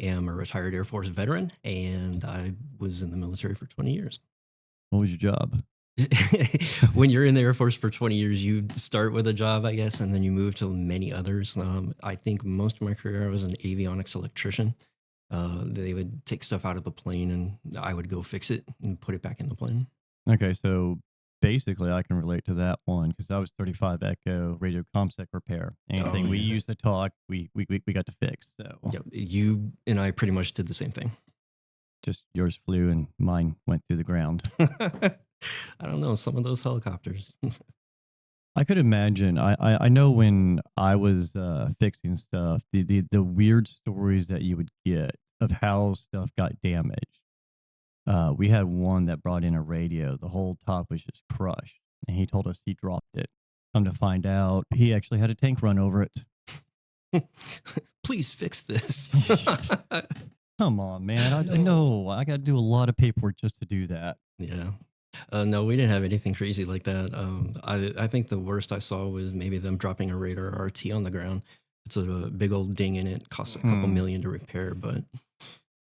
am a retired Air Force veteran, and I was in the military for 20 years. What was your job? When you're in the Air Force for 20 years, you start with a job, I guess, and then you move to many others. I think most of my career, I was an avionics electrician. They would take stuff out of the plane, and I would go fix it and put it back in the plane. Okay, so basically, I can relate to that one because I was 35 Echo radio comsec repair. Anything Oh, we yeah. used to talk, we got to fix. So Yep. You and I pretty much did the same thing. just yours flew and mine went through the ground. I don't know, some of those helicopters. I could imagine. I know when I was fixing stuff, the weird stories that you would get of how stuff got damaged. We had one that brought in a radio. The whole top was just crushed, and he told us he dropped it. Come to find out, he actually had a tank run over it. Please fix this. Come on, man. I know. I got to do a lot of paperwork just to do that. Yeah. No, we didn't have anything crazy like that. I think the worst I saw was maybe them dropping a radar RT on the ground. It's a big old ding in it. Costs a couple million to repair, but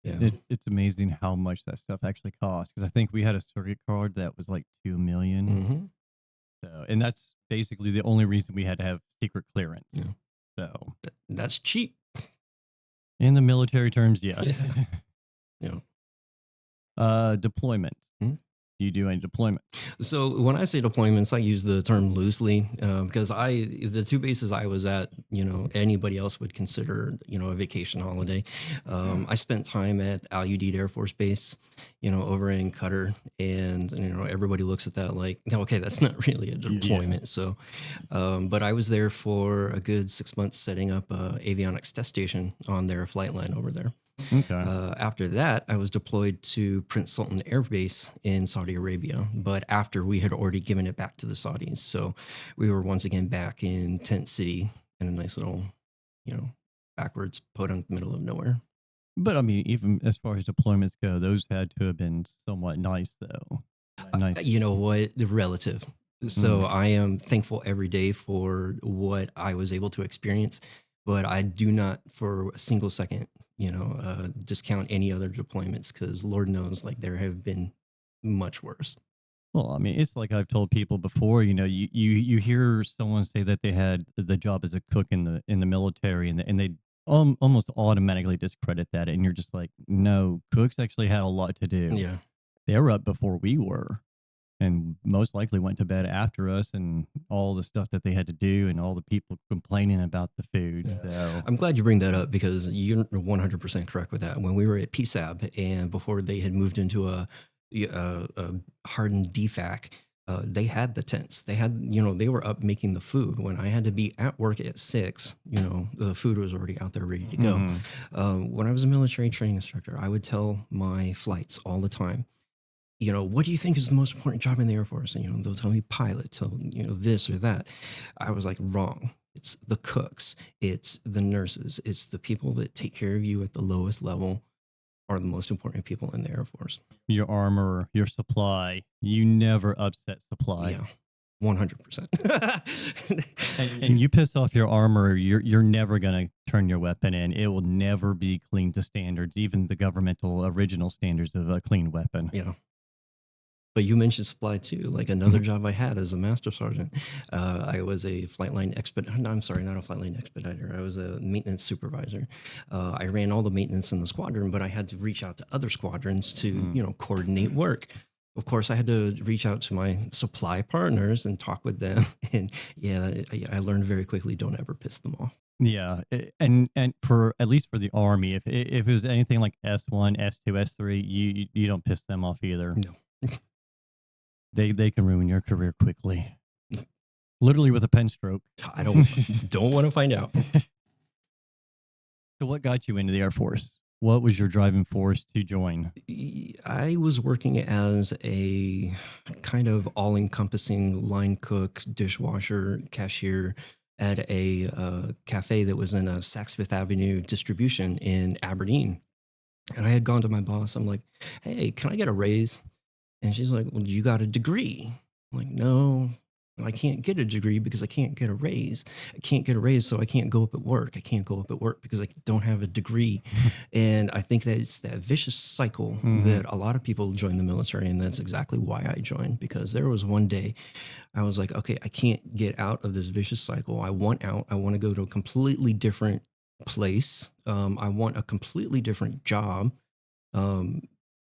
yeah. It's amazing how much that stuff actually costs. Because I think we had a circuit card that was like $2 million. Mm-hmm. So, and that's basically the only reason we had to have secret clearance. Yeah. So That's cheap. in the military terms, yes. Yeah. Deployment. Do you do any deployment? So when I say deployments, I use the term loosely because the two bases I was at, anybody else would consider, a vacation holiday. I spent time at Al Udeid Air Force Base, over in Qatar, and everybody looks at that like, okay, that's not really a deployment. So, but I was there for a good 6 months setting up a avionics test station on their flight line over there. Okay. After that, I was deployed to Prince Sultan Air Base in Saudi Arabia, but after we had already given it back to the Saudis. So we were once again back in Tent City in a nice little, backwards podunk middle of nowhere. But I mean, even as far as deployments go, those had to have been somewhat nice, though. Nice. You know what? Relative. So I am thankful every day for what I was able to experience, but I do not for a single second discount any other deployments because Lord knows, like there have been much worse. Well, I mean, it's like I've told people before. You hear someone say that they had the job as a cook in the military, and they almost automatically discredit that, and you're just like, no, cooks actually had a lot to do. Yeah, they were up before we were. And most likely went to bed after us, and all the stuff that they had to do, and all the people complaining about the food. Yeah. So I'm glad you bring that up because you're 100% correct with that. When we were at PSAB and before they had moved into a hardened DFAC, they had the tents. They had, they were up making the food. When I had to be at work at 6, the food was already out there ready to go. When I was a military training instructor, I would tell my flights all the time, what do you think is the most important job in the Air Force? And, they'll tell me pilot, this or that. I was like, wrong. It's the cooks. It's the nurses. It's the people that take care of you at the lowest level are the most important people in the Air Force. Your armor, your supply, you never upset supply. Yeah. 100%. and you piss off your armor, you're never going to turn your weapon in. It will never be clean to standards, even the governmental original standards of a clean weapon. Yeah. But you mentioned supply too. Like another job I had as a master sergeant, I was a flight line expediter. No, I'm sorry, not a flight line expediter. I was a maintenance supervisor. I ran all the maintenance in the squadron, but I had to reach out to other squadrons to, coordinate work. Of course, I had to reach out to my supply partners and talk with them. And I learned very quickly, don't ever piss them off. Yeah, and for at least for the Army, if it was anything like S1, S2, S3, you don't piss them off either. No. They can ruin your career quickly, literally with a pen stroke. I don't want to find out. So, what got you into the Air Force? What was your driving force to join? I was working as a kind of all-encompassing line cook, dishwasher, cashier at a cafe that was in a Saks Fifth Avenue distribution in Aberdeen. And I had gone to my boss. I'm like, hey, can I get a raise? And she's like, well, you got a degree. I'm like, no, I can't get a degree because I can't get a raise. I can't get a raise, so I can't go up at work. I can't go up at work because I don't have a degree. And I think that it's that vicious cycle Hmm. that a lot of people join the military, and that's exactly why I joined. Because there was one day I was like, okay, I can't get out of this vicious cycle. I want out. I want to go to a completely different place. I want a completely different job. Um,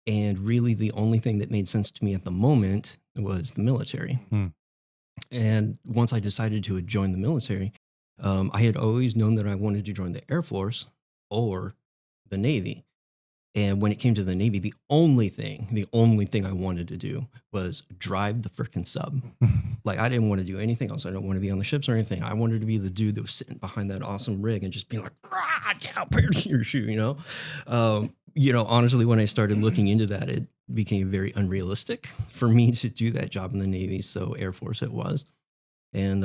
and really, the only thing that made sense to me at the moment was the military. Hmm. And once I decided to join the military, I had always known that I wanted to join the Air Force or the Navy. And when it came to the Navy, the only thing I wanted to do was drive the freaking sub. Like I didn't want to do anything else. I don't want to be on the ships or anything. I wanted to be the dude that was sitting behind that awesome rig and just being like, "Rah, down, put your shoe," honestly, when I started looking into that, it became very unrealistic for me to do that job in the Navy. So Air Force it was. And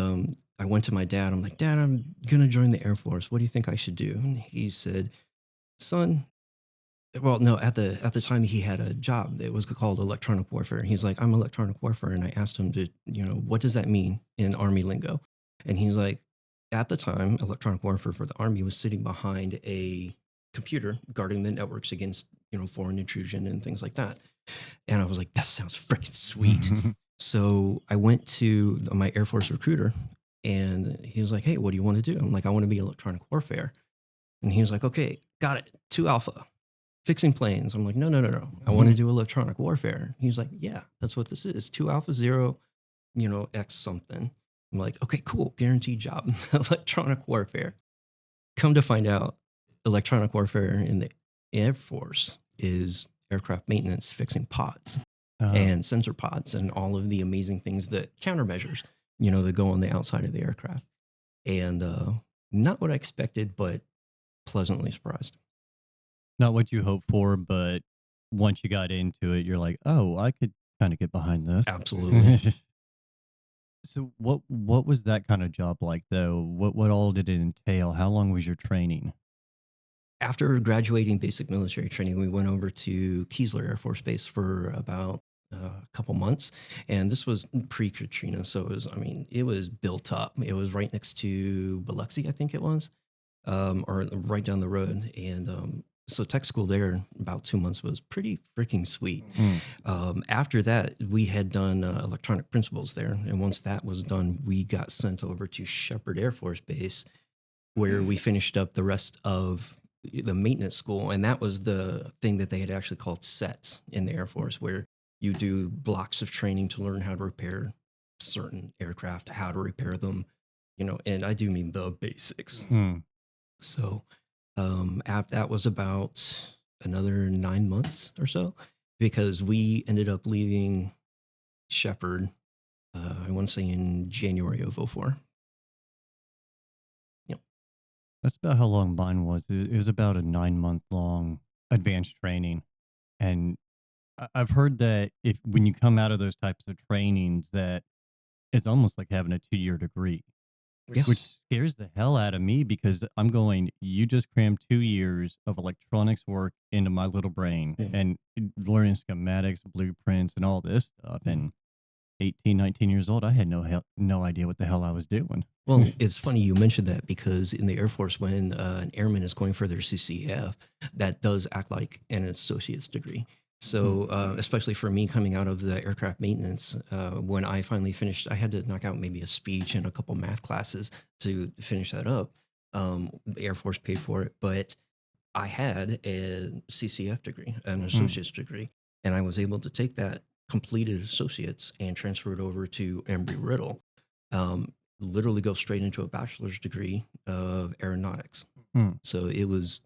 I went to my dad. I'm like, Dad, I'm gonna join the Air Force. What do you think I should do? And he said, Son, well, no, at the time he had a job that was called electronic warfare. He's like, I'm electronic warfare. And I asked him to, what does that mean in Army lingo? And he's like, at the time, electronic warfare for the Army was sitting behind a computer guarding the networks against, foreign intrusion and things like that. And I was like, that sounds freaking sweet. So I went to my Air Force recruiter and he was like, hey, what do you want to do? I'm like, I want to be electronic warfare. And he was like, okay, got it. 2 Alpha fixing planes. I'm like, no, no, no, no. I want to do electronic warfare. He's like, yeah, that's what this is. 2 Alpha 0, X something. I'm like, okay, cool. Guaranteed job. Electronic warfare. Come to find out, electronic warfare in the Air Force is aircraft maintenance, fixing pods Oh, and sensor pods and all of the amazing things that countermeasures, that go on the outside of the aircraft. And not what I expected, but pleasantly surprised. not what you hoped for, but once you got into it, you're like, oh, I could kind of get behind this. Absolutely. So what was that kind of job like though? What all did it entail? How long was your training? After graduating basic military training, we went over to Keesler Air Force Base for about a couple months. And this was pre Katrina. So it was built up. It was right next to Biloxi, I think it was, or right down the road. And so tech school there, about 2 months, was pretty freaking sweet. Mm. After that, we had done electronic principles there. And once that was done, we got sent over to Shepherd Air Force Base, where we finished up the rest of the maintenance school. And that was the thing that they had actually called sets in the Air Force, where you do blocks of training to learn how to repair certain aircraft, how to repair them, and I do mean the basics. Mm. So that was about another 9 months or so, because we ended up leaving Shepherd, I want to say in January of '04. Yep. That's about how long mine was. It was about a 9 month long advanced training. And I've heard that if when you come out of those types of trainings, that it's almost like having a 2 year degree, Yeah. which scares the hell out of me because I'm going, you just crammed 2 years of electronics work into my little brain Yeah. and learning schematics, blueprints, and all this stuff. Yeah. And 18, 19 years old, I had no idea what the hell I was doing. Well, it's funny you mentioned that, because in the Air Force, when an airman is going for their CCF, that does act like an associate's degree. So, especially for me coming out of the aircraft maintenance, when I finally finished, I had to knock out maybe a speech and a couple math classes to finish that up. The Air Force paid for it, but I had a CCF degree, an Mm. associate's degree, and I was able to take that completed associates and transfer it over to Embry-Riddle. Literally go straight into a bachelor's degree of aeronautics. Mm. So it was,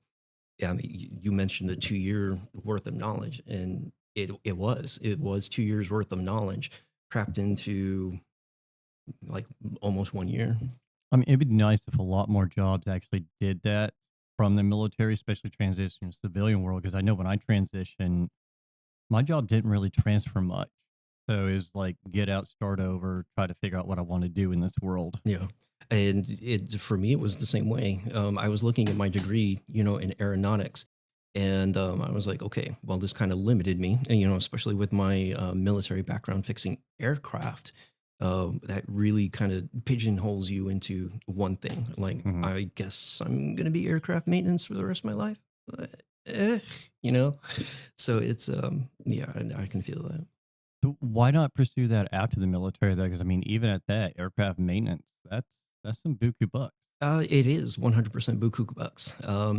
yeah, I mean, you mentioned the 2 year worth of knowledge, and it was 2 years worth of knowledge crapped into like almost 1 year. I mean, it'd be nice if a lot more jobs actually did that from the military, especially transition to civilian world. Because I know when I transitioned, my job didn't really transfer much. So it was like get out, start over, try to figure out what I want to do in this world. Yeah. And for me, it was the same way. I was looking at my degree, in aeronautics, and I was like, okay, well, this kind of limited me, and, especially with my military background fixing aircraft. that really kind of pigeonholes you into one thing. Like, Mhm. I guess I'm going to be aircraft maintenance for the rest of my life. Uh, eh, you know? So it's, yeah, I can feel that. So why not pursue that after the military though? Because I mean, even at that, aircraft maintenance, that's some buku bucks. It is 100% buku bucks.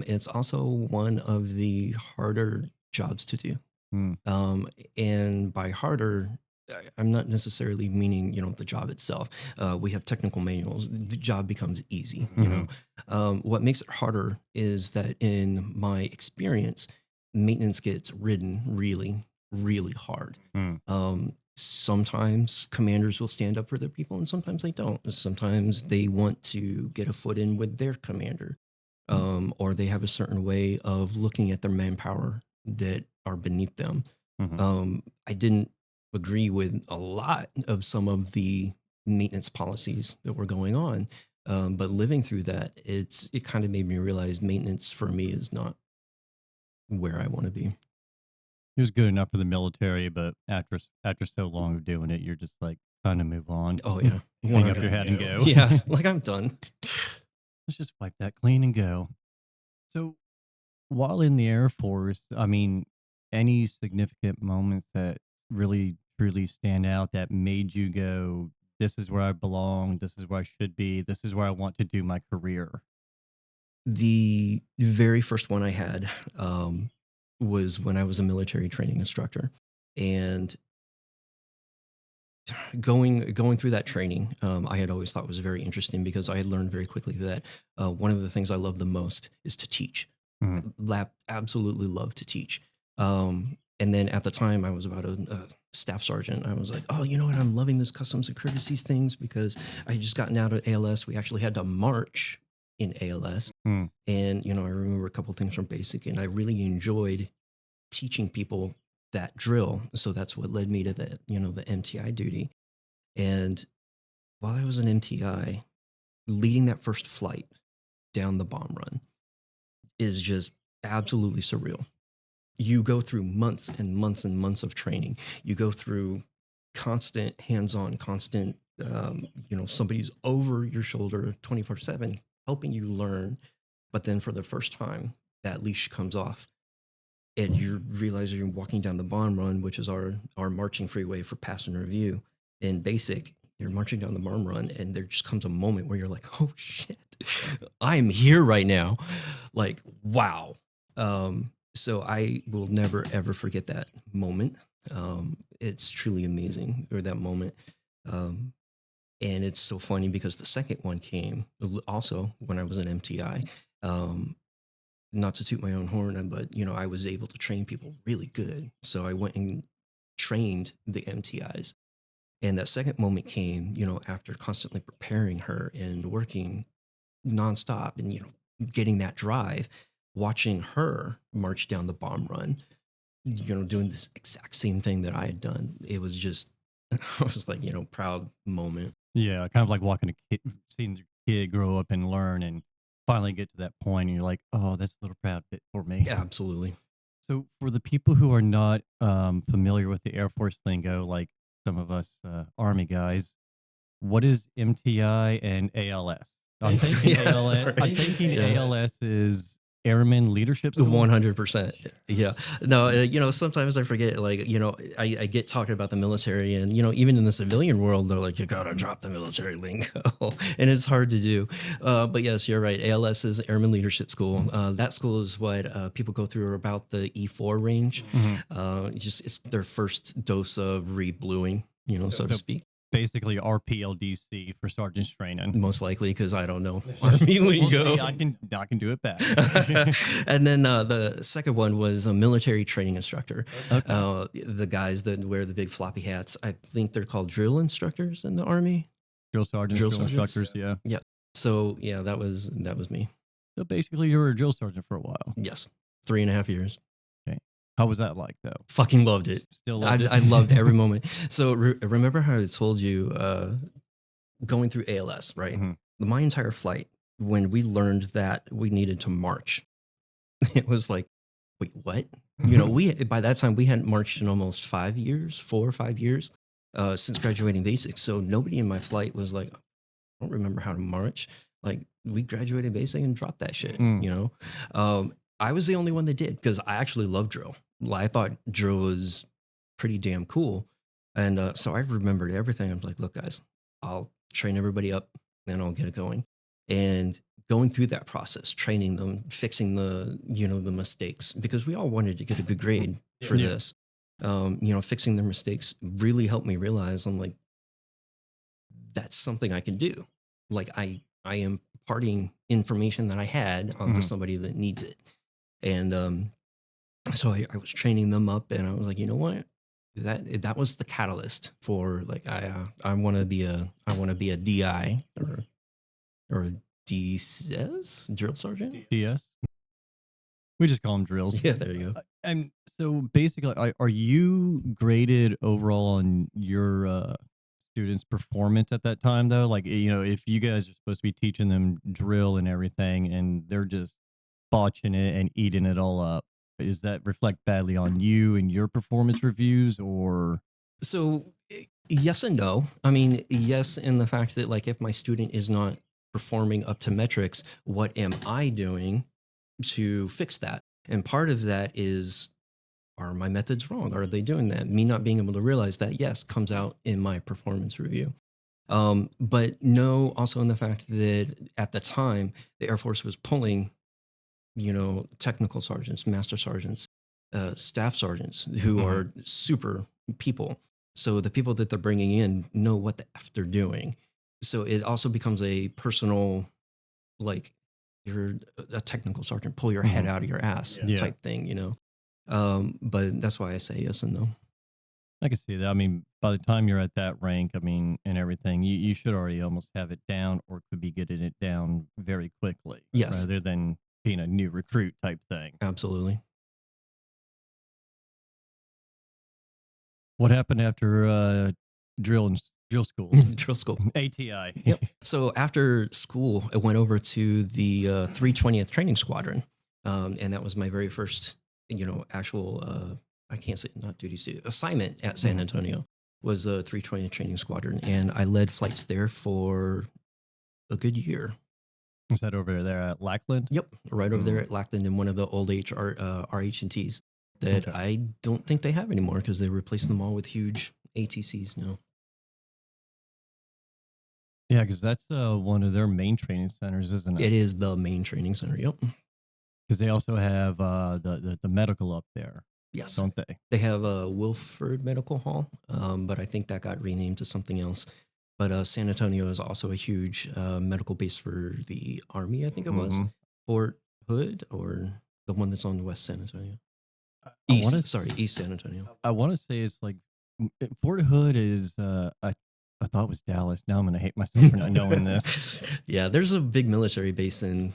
It's also one of the harder jobs to do. Mm. Um, and by harder, I'm not necessarily meaning, the job itself. We have technical manuals. The job becomes easy. Mhm. What makes it harder is that in my experience, maintenance gets ridden really, really hard. Mm. Sometimes commanders will stand up for their people and sometimes they don't. Sometimes they want to get a foot in with their commander, or they have a certain way of looking at their manpower that are beneath them. Mhm. I didn't agree with a lot of some of the maintenance policies that were going on, but living through that, it kind of made me realize maintenance for me is not where I want to be. It was good enough for the military, but after so long of doing it, you're just like trying to move on, Oh yeah, hang up 100. your head and go. Yeah, like I'm done. Let's just wipe that clean and go. So while in the Air Force, I mean, any significant moments that really truly stand out that made you go, "This is where I belong. This is where I should be. This is where I want to do my career." The very first one I had was when I was a military training instructor, and going through that training, I had always thought was very interesting because I had learned very quickly that one of the things I love the most is to teach. Mhm. Absolutely love to teach. And then at the time, I was about a staff sergeant. I was like, oh, you know what? I'm loving this customs and courtesies things because I had just gotten out of ALS. We actually had to march in ALS. Mm. And, I remember a couple things from basic, and I really enjoyed teaching people that drill. So that's what led me to the MTI duty. And while I was an MTI, leading that first flight down the bomb run is just absolutely surreal. You go through months and months and months of training. You go through constant hands-on, constant, somebody's over your shoulder 24/7, helping you learn. But then for the first time, that leash comes off and you realize you're walking down the bomb run, which is our marching freeway for pass and review. In basic, you're marching down the bomb run, and there just comes a moment where you're like, "Oh shit, I'm here right now!" Like, wow. So I will never ever forget that moment. It's truly amazing, or that moment. Um, and it's so funny because the second one came also when I was an MTI. Um, Not to toot my own horn, but I was able to train people really good. So I went and trained the MTIs. And that second moment came, after constantly preparing her and working nonstop and, getting that drive, watching her march down the bomb run, doing this exact same thing that I had done. It was just, I was like, proud moment. Yeah, kind of like watching a kid, seeing your kid grow up and learn, and finally get to that point, and you're like, "Oh, that's a little proud bit for me." Absolutely. So, for the people who are not familiar with the Air Force lingo, like some of us Army guys, what is MTI and ALS? I'm thinking Yeah, ALS. I'm sorry. thinking Yeah. ALS is Airman Leadership School. 100%. Yeah. No, sometimes I forget, like, I get talking about the military and, even in the civilian world, they're like, you got to drop the military lingo. And it's hard to do. But yes, you're right. ALS is Airman Leadership School. That school is what people go through about the E4 range. Mhm. It's their first dose of re-bluing, so to So speak. basically, RPLDC for sergeant's training. Most likely, because I don't know Army We'll lingo. see, I can do it back. And then the second one was a military training instructor. Okay. The guys that wear the big floppy hats, I think they're called drill instructors in the Army. Drill sergeants, Drill drill sergeants? instructors, yeah. Yeah. So yeah, that was me. So basically, you were a drill sergeant for a while. Yes, 3.5 years. Okay. How was that like, though? Fucking loved it. Still loved it? I loved every moment. So remember how I told you going through ALS, right? Mhm. My entire flight, when we learned that we needed to march, it was like, wait, what? We by that time we hadn't marched in almost 5 years, 4 or 5 years. since graduating basics. So nobody in my flight was like, I don't remember how to march. Like we graduated basic and dropped that shit, Mm. you know? I was the only one that did because I actually love drill. I thought drill was pretty damn cool. And so I remembered everything. I was like, look, guys, I'll train everybody up and I'll get it going. And going through that process, training them, fixing the mistakes, because we all wanted to get a good grade for Yeah. this. Fixing their mistakes really helped me realize I'm like, that's something I can do. Like I am imparting information that I had onto Mhm. somebody that needs it. And so I was training them up and I was like, you know what? That was the catalyst for like I want to be a DI or a DCS drill sergeant. DS. We just call them drills. Yeah, there you go. And so basically, are you graded overall on your students' performance at that time, though? Like, if you guys are supposed to be teaching them drill and everything, and they're just botching it and eating it all up, does that reflect badly on you and your performance reviews, or? So yes and no. I mean, yes, in the fact that like if my student is not performing up to metrics, what am I doing to fix that? And part of that is, are my methods wrong? Are they doing that? Me not being able to realize that, yes, comes out in my performance review. But no, also in the fact that at the time, the Air Force was pulling, technical sergeants, master sergeants, staff sergeants who are super people. So the people that they're bringing in know what the F they're doing. So it also becomes a personal, like, you're a technical sergeant, pull your head out of your ass Yeah. type thing. But that's why I say yes and no. I can see that. I mean, by the time you're at that rank, I mean, and everything, you should already almost have it down or could be getting it down very quickly. Yes. Rather than being a new recruit type thing. Absolutely. What happened after drill school? Drill school. ATI. Yep. So after school, I went over to the 320th Training Squadron, and that was my very first, actual. I can't say not duty suit assignment at San Antonio was the 320th Training Squadron, and I led flights there for a good year. Was that over there at Lackland? Yep, right over there at Lackland in one of the old RH&Ts that I don't think they have anymore because they replaced them all with huge ATCs now. Yeah, because that's one of their main training centers, isn't it? It is the main training center. Yep. Because they also have the medical up there. Yes. Don't they? They have a Wilford Medical Hall, but I think that got renamed to something else. But San Antonio is also a huge medical base for the Army, I think it was. Fort Hood, or the one that's on West San Antonio. East San Antonio. I want to say it's like Fort Hood is, I thought it was Dallas. Now I'm going to hate myself for not knowing this. Yeah, there's a big military base in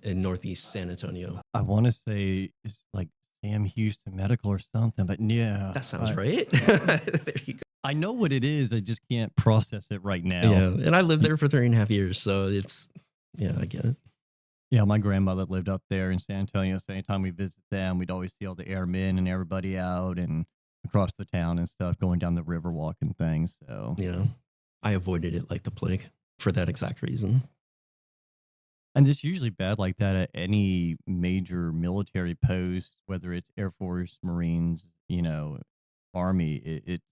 Northeast San Antonio. I want to say it's like Sam Houston Medical or something, but yeah. That sounds right. There you go. I know what it is. I just can't process it right now. Yeah, and I lived there for 3.5 years, so I get it. Yeah, my grandmother lived up there in San Antonio, so anytime we visit them, we'd always see all the airmen and everybody out and across the town and stuff, going down the Riverwalk and things. So yeah, I avoided it like the plague for that exact reason. And it's usually bad like that at any major military post, whether it's Air Force, Marines, Army. It's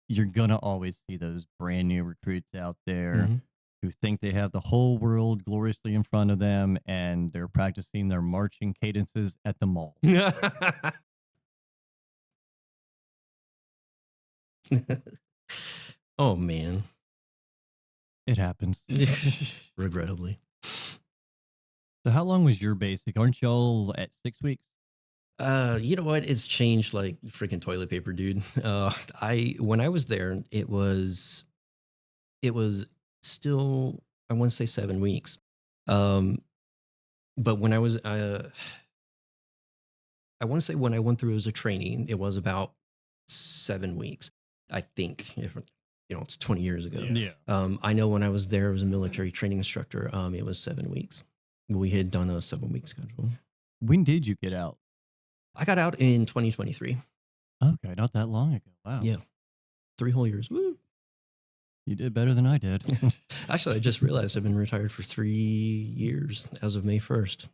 you're gonna always see those brand new recruits out there who think they have the whole world gloriously in front of them, and they're practicing their marching cadences at the mall. Oh man, it happens. Regrettably. So how long was your basic? Aren't y'all at 6 weeks? You know what? It's changed like freaking toilet paper, dude. When I was there, it was still, I want to say 7 weeks. But when I was, I want to say when I went through as a trainee, it was about 7 weeks. I think, if it's 20 years ago. Yeah. I know when I was there as a military training instructor, it was 7 weeks. We had done a 7-week schedule. When did you get out? I got out in 2023. Okay, not that long ago. Wow. Yeah. 3 whole years. Woo. You did better than I did. Actually, I just realized I've been retired for 3 years as of May 1st.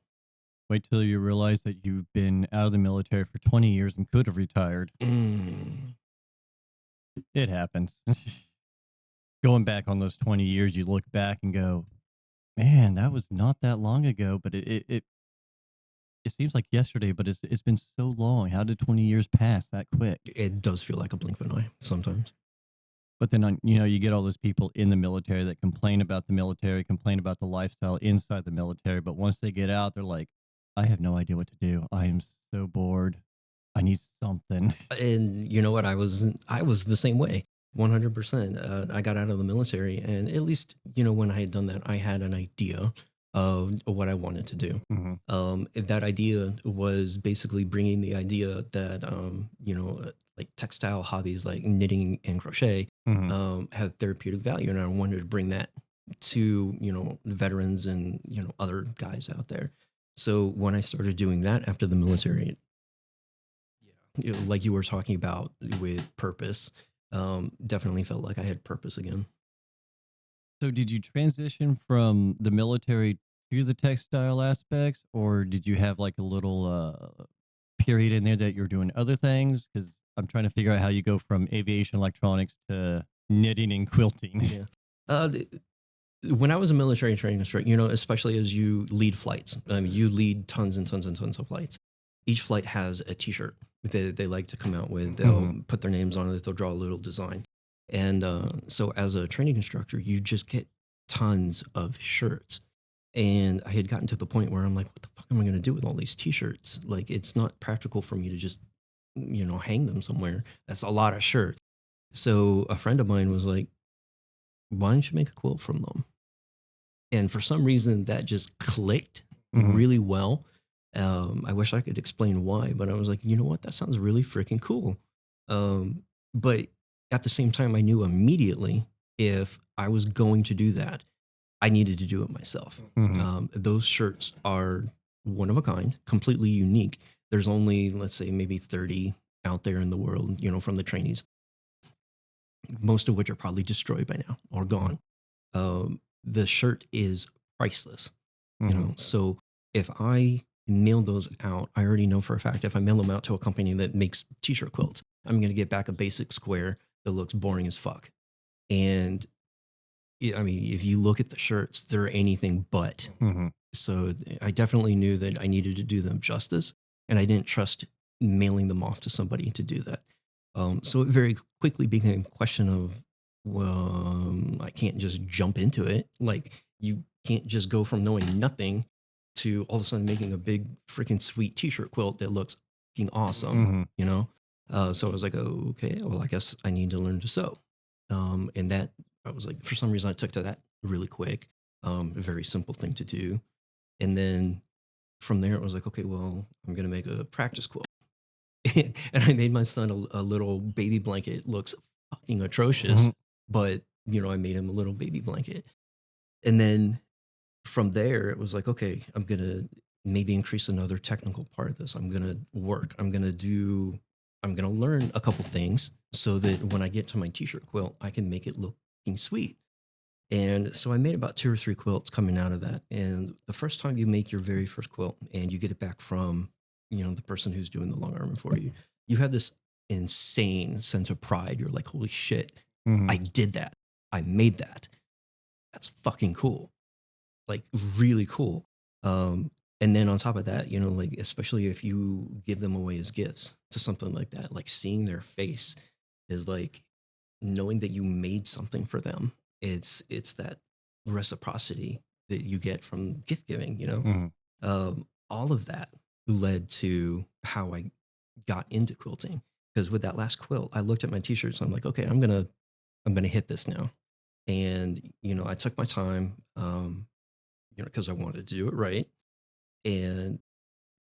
Wait till you realize that you've been out of the military for 20 years and could have retired. Mm. It happens. Going back on those 20 years, you look back and go, man, that was not that long ago, but it seems like yesterday, but it's been so long. How did 20 years pass that quick? It does feel like a blink of an eye sometimes. But then, you get all those people in the military that complain about the military, complain about the lifestyle inside the military. But once they get out, they're like, I have no idea what to do. I am so bored. I need something. And you know what? I was the same way. 100%. I got out of the military, and at least when I had done that, I had an idea of what I wanted to do. That idea was basically bringing the idea that like textile hobbies like knitting and crochet have therapeutic value, and I wanted to bring that to veterans and other guys out there. So when I started doing that after the military, like you were talking about with purpose, definitely felt like I had purpose again. So did you transition from the military to the textile aspects, or did you have like a little period in there that you're doing other things? Because I'm trying to figure out how you go from aviation electronics to knitting and quilting. Yeah. When I was a military training instructor, especially as you lead flights, you lead tons and tons and tons of flights. Each flight has a T-shirt that they like to come out with. They'll put their names on it. They'll draw a little design. And so as a training instructor, you just get tons of shirts. And I had gotten to the point where I'm like, what the fuck am I going to do with all these T-shirts? Like, it's not practical for me to just, hang them somewhere. That's a lot of shirts. So a friend of mine was like, why don't you make a quilt from them? And for some reason that just clicked really well. I wish I could explain why, but I was like, you know what? That sounds really freaking cool. But at the same time, I knew immediately if I was going to do that, I needed to do it myself. Those shirts are one of a kind, completely unique. There's only, let's say, maybe 30 out there in the world, from the trainees, most of which are probably destroyed by now or gone. The shirt is priceless, So if I mail those out, I already know for a fact if I mail them out to a company that makes T-shirt quilts, I'm going to get back a basic square that looks boring as fuck. And if you look at the shirts, they're anything but. So I definitely knew that I needed to do them justice, and I didn't trust mailing them off to somebody to do that. So it very quickly became a question of, well, I can't just jump into it. Like, you can't just go from knowing nothing to all of a sudden making a big freaking sweet T-shirt quilt that looks fucking awesome, So I was like, oh, okay, well, I guess I need to learn to sew. And that, I was like, for some reason I took to that really quick. A very simple thing to do. And then from there, it was like, okay, well, I'm going to make a practice quilt. And I made my son a little baby blanket. It looks fucking atrocious, but I made him a little baby blanket. And then from there, it was like, okay, I'm going to maybe increase another technical part of this. I'm going to work. I'm going to learn a couple things so that when I get to my T-shirt quilt, I can make it look sweet. And so I made about 2 or 3 quilts coming out of that. And the first time you make your very first quilt and you get it back from, the person who's doing the long arming for you, you have this insane sense of pride. You're like, holy shit, I did that. I made that. That's fucking cool. Like, really cool. And then on top of that, like, especially if you give them away as gifts to something like that, like seeing their face is like knowing that you made something for them. It's that reciprocity that you get from gift giving, all of that led to how I got into quilting. Because with that last quilt, I looked at my T-shirts and I'm like, okay, I'm gonna hit this now. And I took my time, because I wanted to do it right, and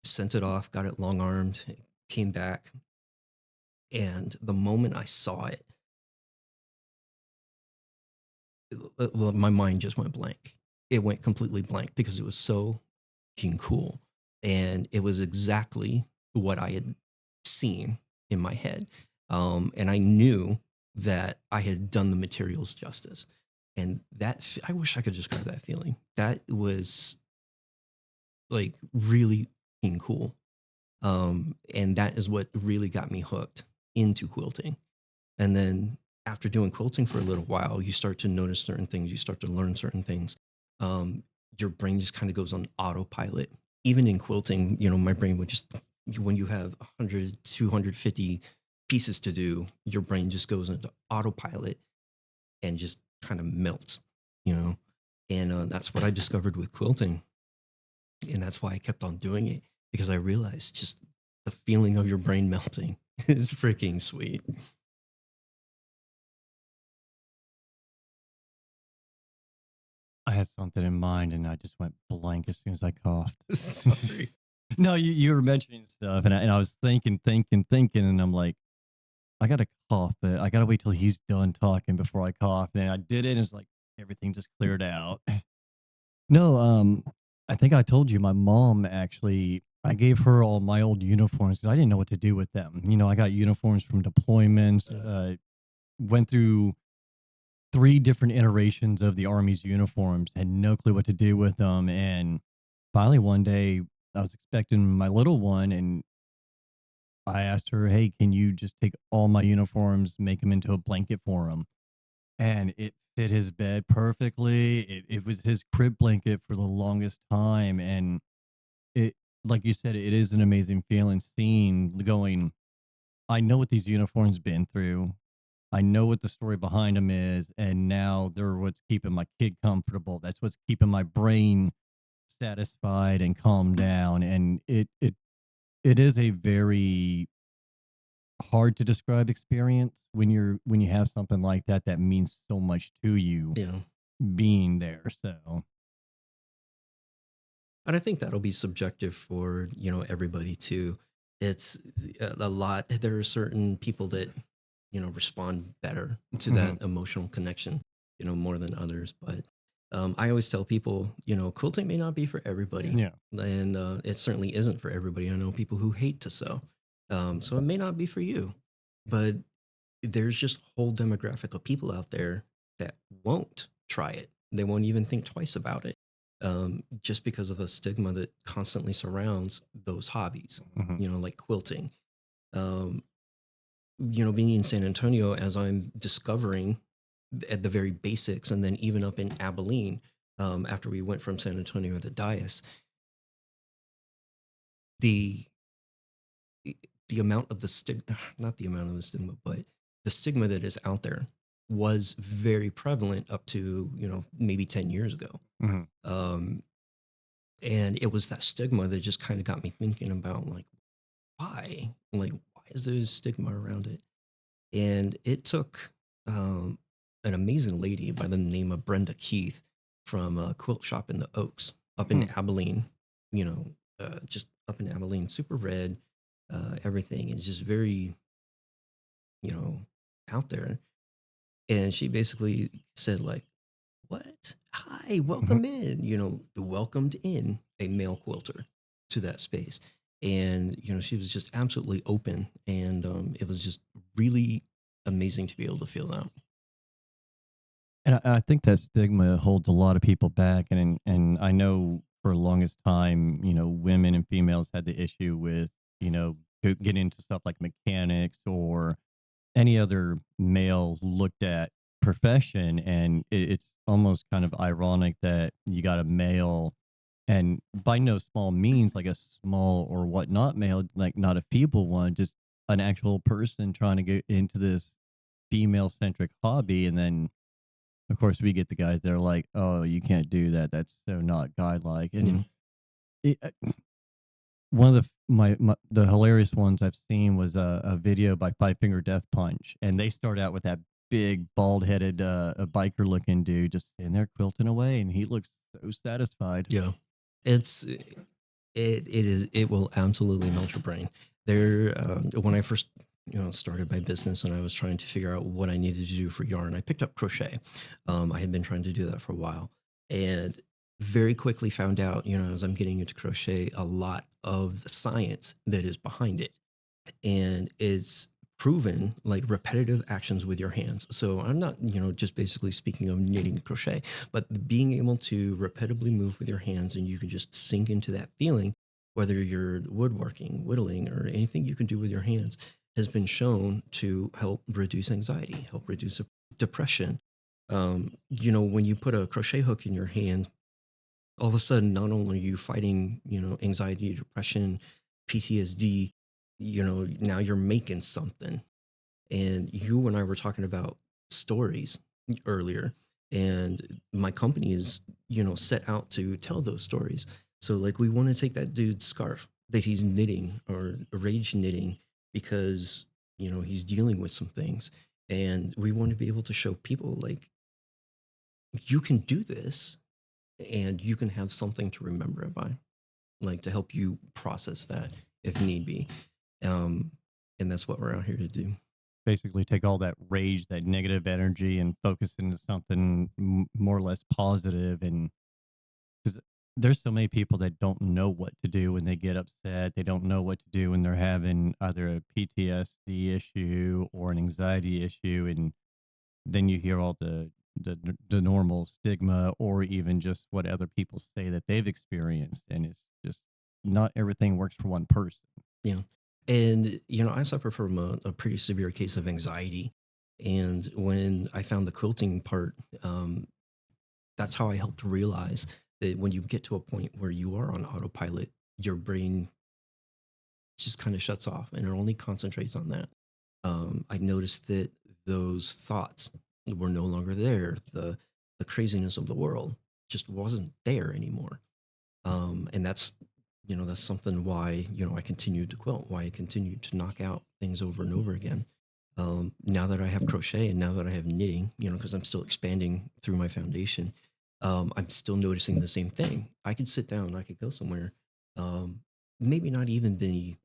sent it off. Got it long armed, came back, and the moment I saw it, well, my mind just went blank. It went completely blank because it was so fucking cool. And it was exactly what I had seen in my head. And I knew that I had done the materials justice. And I wish I could describe that feeling. That was like really fucking cool. And that is what really got me hooked into quilting. And then after doing quilting for a little while, you start to notice certain things, you start to learn certain things. Um, your brain just kind of goes on autopilot. Even in quilting, my brain would just, when you have 100, 250 pieces to do, your brain just goes into autopilot and just kind of melts, you know? And that's what I discovered with quilting. And that's why I kept on doing it, because I realized just the feeling of your brain melting is freaking sweet. I had something in mind and I just went blank as soon as I coughed. Sorry. No, you were mentioning stuff, and I was thinking, and I'm like, I gotta cough, but I gotta wait till he's done talking before I cough. And I did it, and it's like everything just cleared out. No, I think I told you my mom actually. I gave her all my old uniforms because I didn't know what to do with them. I got uniforms from deployments. Went through three different iterations of the Army's uniforms, had no clue what to do with them. And finally, one day, I was expecting my little one, and I asked her, "Hey, can you just take all my uniforms, make them into a blanket for him?" And it fit his bed perfectly. It was his crib blanket for the longest time. And it, like you said, it is an amazing feeling seeing going, I know what these uniforms been through. I know what the story behind them is, and now they're what's keeping my kid comfortable. That's what's keeping my brain satisfied and calmed down. And it is a very hard to describe experience when you have something like that that means so much to you Yeah. being there. So And I think that'll be subjective for, everybody too. It's a lot. There are certain people that, respond better to mhm, that emotional connection, more than others. But I always tell people, quilting may not be for everybody. yeah. And it certainly isn't for everybody. I know people who hate to sew. So it may not be for you. But there's just a whole demographic of people out there that won't try it. They won't even think twice about it, just because of a stigma that constantly surrounds those hobbies, Mhm. like quilting. Um, being in San Antonio, as I'm discovering at the very basics, and then even up in Abilene, after we went from San Antonio to Dias, the the amount of the stigma, not the amount of the stigma, but the stigma that is out there was very prevalent up to, maybe 10 years ago. Mhm. Um, and it was that stigma that just kind of got me thinking about like, why? Like, why is there a stigma around it? And it took an amazing lady by the name of Brenda Keith from a quilt shop in the Oaks up in Hmm. Abilene, just up in Abilene, super red, everything is just very, you know, out there. And she basically said, like, what? Hi, Mhm. welcome in, welcomed in a male quilter to that space. And, she was just absolutely open. And it was just really amazing to be able to feel that. And I think that stigma holds a lot of people back, and I know for the longest time, women and females had the issue with getting into stuff like mechanics or any other male looked at profession, and it's almost kind of ironic that you got a male, and by no small means like a small or whatnot male, like not a feeble one, just an actual person trying to get into this female centric hobby. And then of course we get the guys that are like, oh, you can't do that, that's so not guy like. Yeah. And it, one of the hilarious ones I've seen was a video by Five Finger Death Punch, and they start out with that big bald headed a biker looking dude just sitting there quilting away, and he looks so satisfied. Yeah. It's, it will absolutely melt your brain. When I first, started my business and I was trying to figure out what I needed to do for yarn, I picked up crochet. I had been trying to do that for a while, and very quickly found out, as I'm getting into crochet, a lot of the science that is behind it. And it's proven like repetitive actions with your hands. So I'm not, just basically speaking of knitting and crochet, but being able to repetitively move with your hands and you can just sink into that feeling, whether you're woodworking, whittling, or anything you can do with your hands has been shown to help reduce anxiety, help reduce depression. When you put a crochet hook in your hand, all of a sudden, not only are you fighting, anxiety, depression, PTSD, now you're making something. And you and I were talking about stories earlier, and my company is, set out to tell those stories. So, like, we want to take that dude's scarf that he's knitting or rage knitting because, he's dealing with some things. And we want to be able to show people, like, you can do this and you can have something to remember it by, like to help you process that if need be. Um, and that's what we're out here to do. Basically, take all that rage, that negative energy, and focus into something more or less positive. And because there's so many people that don't know what to do when they get upset, they don't know what to do when they're having either a PTSD issue or an anxiety issue, and then you hear all the normal stigma or even just what other people say that they've experienced, and it's just not everything works for one person. Yeah. And, I suffer from a pretty severe case of anxiety. And when I found the quilting part, that's how I helped realize that when you get to a point where you are on autopilot, your brain just kind of shuts off and it only concentrates on that. I noticed that those thoughts were no longer there. The craziness of the world just wasn't there anymore. And that's something why, I continued to quilt, why I continued to knock out things over and over again. Now that I have crochet and now that I have knitting, because I'm still expanding through my foundation, I'm still noticing the same thing. I could sit down, I could go somewhere, maybe not even be,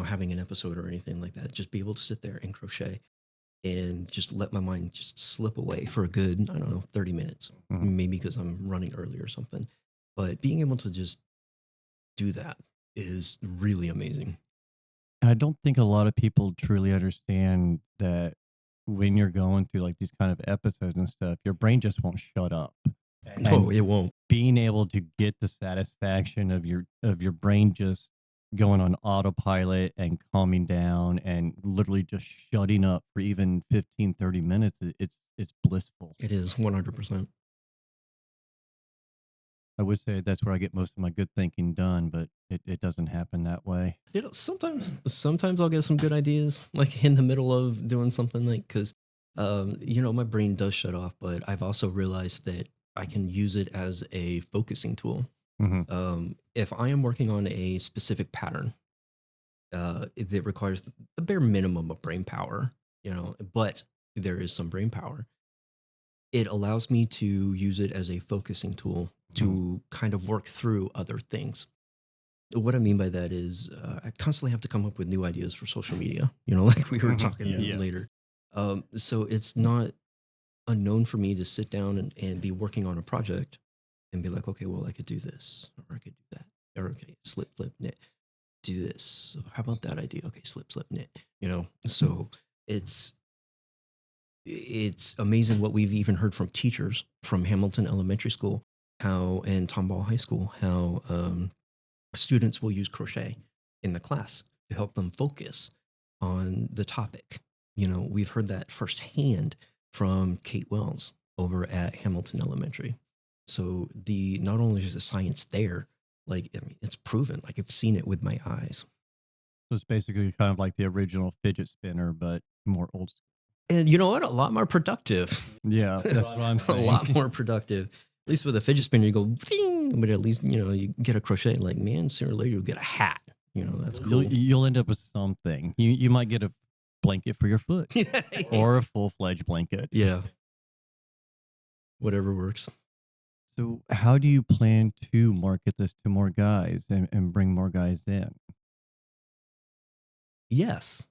having an episode or anything like that, just be able to sit there and crochet and just let my mind just slip away for a good, I don't know, 30 minutes, maybe because I'm running early or something. But being able to just do that is really amazing. And I don't think a lot of people truly understand that when you're going through like these kind of episodes and stuff, your brain just won't shut up. No, And it won't. being able to get the satisfaction of your brain just going on autopilot and calming down and literally just shutting up for even 15, 30 minutes, it's blissful. It is 100%. I would say that's where I get most of my good thinking done, but it doesn't happen that way. Sometimes I'll get some good ideas like in the middle of doing something like because my brain does shut off, but I've also realized that I can use it as a focusing tool. Hmm. If I am working on a specific pattern that requires the bare minimum of brain power, but there is some brain power, it allows me to use it as a focusing tool to kind of work through other things. What I mean by that is I constantly have to come up with new ideas for social media, like we were talking Yeah. later. So it's not unknown for me to sit down and be working on a project and be like, okay, well, I could do this or I could do that. Or, okay, slip, flip, knit, do this. So how about that idea? Okay, slip, slip, knit, So it's, it's amazing what we've even heard from teachers from Hamilton Elementary School, and Tomball High School, how students will use crochet in the class to help them focus on the topic. We've heard that firsthand from Kate Wells over at Hamilton Elementary. So not only is the science there, like I mean, it's proven. Like I've seen it with my eyes. So it's basically kind of like the original fidget spinner, but more old school. And you know what? A lot more productive. Yeah, that's what I'm A saying. lot more productive. At least with a fidget spinner, you go, ding, but at least you get a crochet. Like man, sooner or later you'll get a hat. That's cool. You'll end up with something. You might get a blanket for your foot or a full-fledged blanket. Yeah. Whatever works. So how do you plan to market this to more guys and bring more guys in? Yes.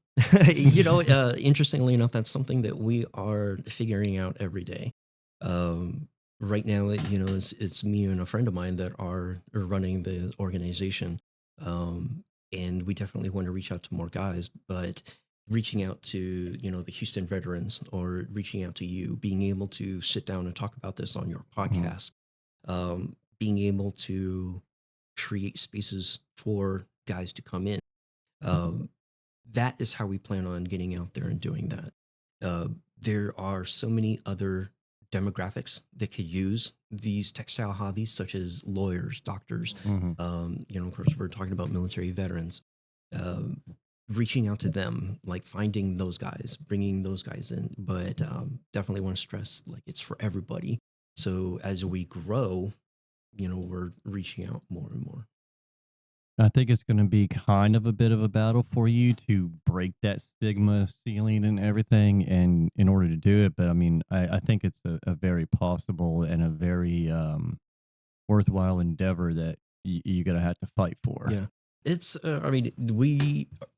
Interestingly enough, that's something that we are figuring out every day. Right now, it's me and a friend of mine that are running the organization. And we definitely want to reach out to more guys, but reaching out to, the Houston veterans, or reaching out to you, being able to sit down and talk about this on your Mhm. podcast, being able to create spaces for guys to come in. Um, that is how we plan on getting out there and doing that. Uh, there are so many other demographics that could use these textile hobbies, such as lawyers, doctors. Mhm. Of course, we're talking about military veterans. Um, Reaching out to them, like finding those guys, bringing those guys in. But definitely want to stress, like, it's for everybody. So as we grow, we're reaching out more and more. I think it's going to be kind of a bit of a battle for you to break that stigma ceiling and everything, and in order to do it. But I mean, I think it's a very possible and a very worthwhile endeavor that you're going to have to fight for. Yeah. It's, I mean,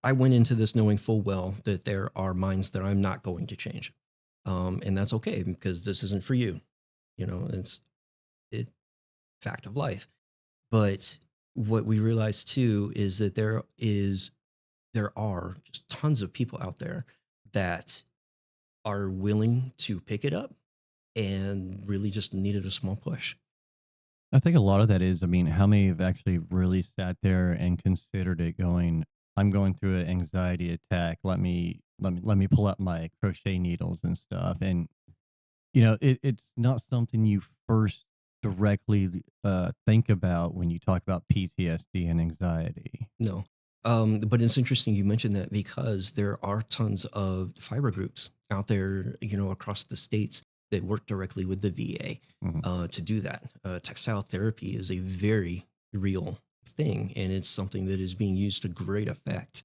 I went into this knowing full well that there are minds that I'm not going to change. And that's okay, because this isn't for you. It's it fact of life. But what we realize too is that there are just tons of people out there that are willing to pick it up and really just needed a small push. I think a lot of that is, I mean, how many have actually really sat there and considered it going, I'm going through an anxiety attack. Let me pull out my crochet needles and stuff. And it's not something you first directly think about when you talk about PTSD and anxiety. No. But it's interesting you mentioned that, because there are tons of fiber groups out there, across the states, that work directly with the VA Mhm. to do that. Textile therapy is a very real thing, and it's something that is being used to great effect.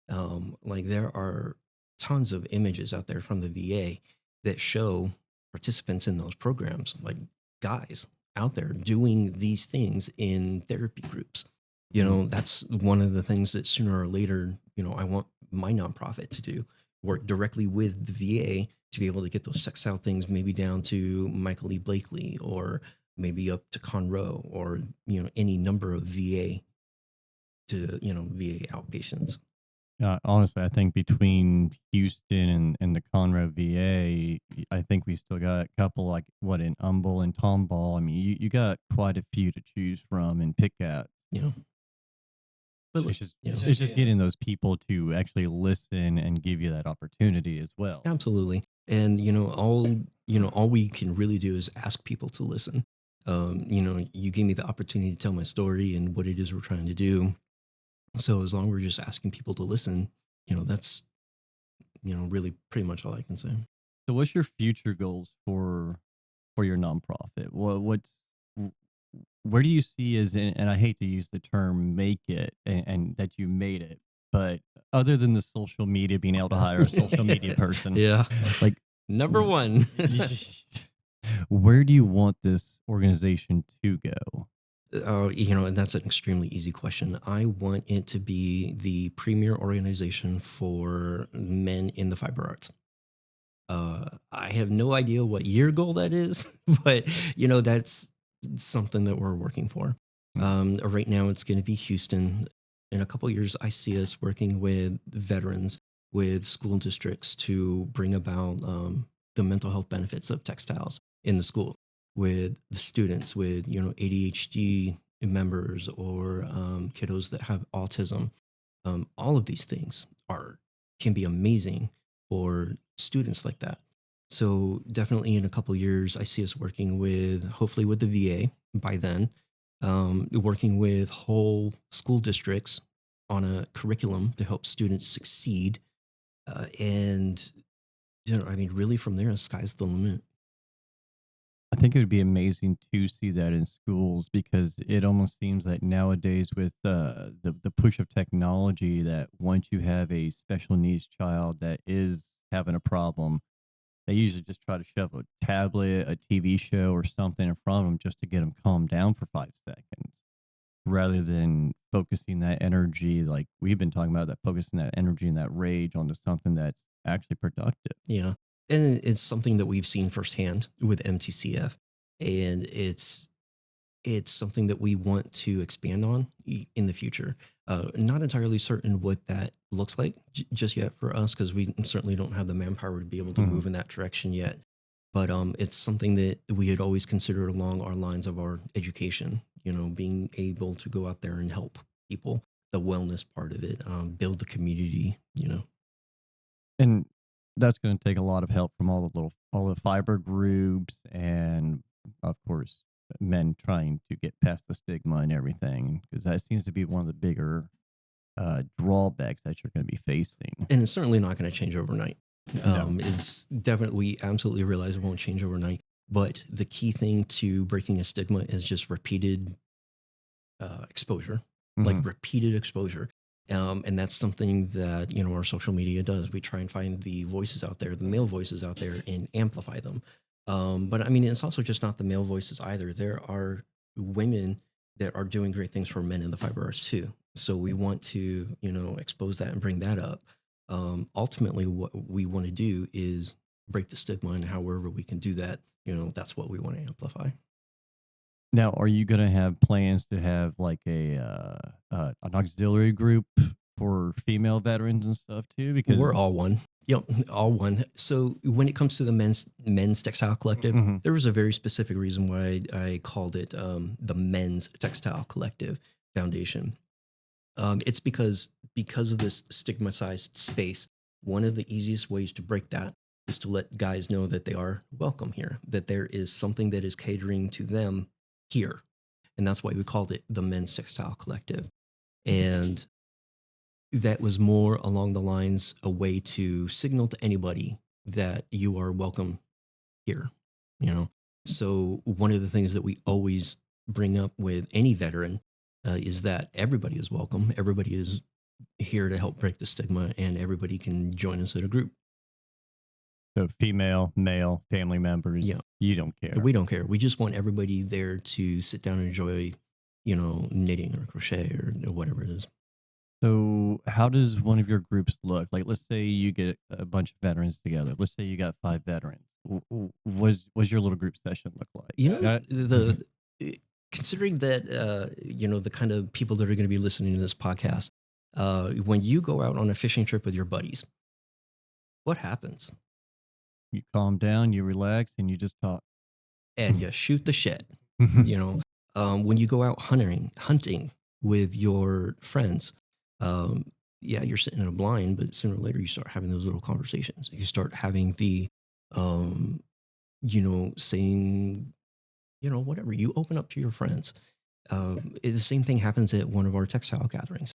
Like, there are tons of images out there from the VA that show participants in those programs, like guys out there doing these things in therapy groups. Mhm. That's one of the things that sooner or later, I want my nonprofit to do, work directly with the VA to be able to get those textile things maybe down to Michael E. Blakely, or maybe up to Conroe, or, any number of VA outpatients. Honestly, I think between Houston and the Conroe VA, I think we still got a couple like what in Humble and Tomball. I mean, you got quite a few to choose from and pick at. You know, but It's just you know, it's just getting those people to actually listen and give you that opportunity as well. absolutely. And all we can really do is ask people to listen. You gave me the opportunity to tell my story and what it is we're trying to do. So as long as we're just asking people to listen, that's really pretty much all I can say. So, what's your future goals for your nonprofit? W- where do you see as in, and I hate to use the term make it and that you made it, but other than the social media, being able to hire a social media person, Yeah. like Number w- one. where do you want this organization to go? And that's an extremely easy question. I want it to be the premier organization for men in the fiber arts. I have no idea what year goal that is, but that's something that we're working for. Hmm. Right now, it's going to be Houston. In a couple years, I see us working with veterans, with school districts, to bring about the mental health benefits of textiles in the school, with the students with ADHD members, or kiddos that have autism. All of these things can be amazing for students like that. So definitely in a couple years, I see us working with, hopefully with the VA by then, working with whole school districts on a curriculum to help students succeed. And I mean, really from there, the sky's the limit. I think it would be amazing to see that in schools because it almost seems that nowadays with the push of technology that once you have a special needs child that is having a problem, they usually just try to shove a tablet, a TV show, or something in front of them just to get them calmed down for 5 seconds, rather than focusing that energy like we've been talking about, that focusing that energy and that rage onto something that's actually productive. Yeah. And it's something that we've seen firsthand with MTCF. And it's something that we want to expand on in the future. Not entirely certain what that looks like just yet for us, because we certainly don't have the manpower to be able to Mhm. move in that direction yet. But it's something that we had always considered along our lines of our education. Being able to go out there and help people, the wellness part of it, build the community. And that's going to take a lot of help from all the fiber groups, and of course, men trying to get past the stigma and everything, because that seems to be one of the bigger drawbacks that you're going to be facing. And it's certainly not going to change overnight. No. It's definitely, we absolutely realize it won't change overnight. But the key thing to breaking a stigma is just repeated exposure, like Mhm. repeated exposure. And that's something that, our social media does. We try and find the voices out there, the male voices out there, and amplify them. But I mean, it's also just not the male voices either. There are women that are doing great things for men in the fiber arts too. So we want to, expose that and bring that up. Ultimately, what we want to do is break the stigma, and however we can do that, that's what we want to amplify. Now, are you going to have plans to have like an auxiliary group for female veterans and stuff too? We're all Because one. Yep, all one. So when it comes to the men's textile collective, Mhm. there was a very specific reason why I called it the Men's Textile Collective Foundation. It's because of this stigmatized space. One of the easiest ways to break that is to let guys know that they are welcome here, that there is something that is catering to them here, and that's why we called it the Men's Textile Collective. And that was more along the lines a way to signal to anybody that you are welcome here, you know. So one of the things that we always bring up with any veteran is that everybody is welcome, everybody is here to help break the stigma, and everybody can join us at a group. so female, male, family members, Yeah, you don't care. we don't care. We just want everybody there to sit down and enjoy, knitting or crochet or whatever it is. So, how does one of your groups look? Like, let's say you get a bunch of veterans together. Let's say you got 5 veterans. Was your little group session look You like? know, the eh, considering that the kind of people that are going to be listening to this podcast, when you go out on a fishing trip with your buddies, what happens? You calm down, you relax, and you just talk. And you shoot the shit. You know, when you go out hunting with your friends, um, yeah, you're sitting in a blind, but sooner or later you start having those little conversations. You start having the, um, saying, whatever. You open up to your friends. The same thing happens at one of our textile gatherings.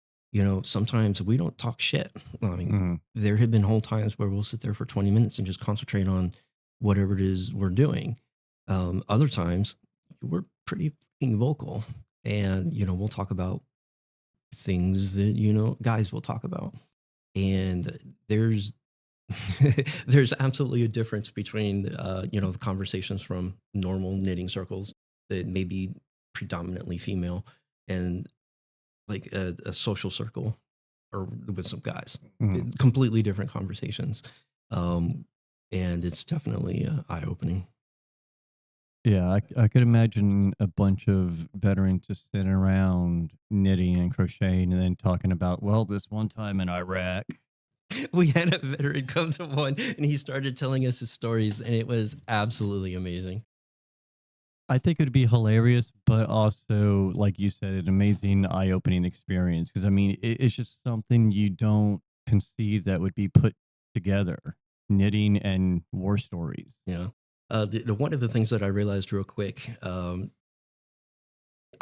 Sometimes we don't talk shit. I mean, Mhm. there have been whole times where we'll sit there for 20 minutes and just concentrate on whatever it is we're doing. Other times we're pretty fucking vocal, and we'll talk about things that guys will talk about. And there's there's absolutely a difference between the conversations from normal knitting circles that may be predominantly female, and like a social circle or with some guys. Mhm. Completely different conversations. Um, and it's definitely eye opening. Yeah, I could imagine a bunch of veterans just sitting around knitting and crocheting and then talking about, well, this one time in Iraq. We had a veteran come to one, and he started telling us his stories, and it was absolutely amazing. I think it would be hilarious, but also, like you said, an amazing eye-opening experience. Because I mean, it's just something you don't conceive that would be put together. Knitting and war stories. Yeah. One of the things that I realized real quick, I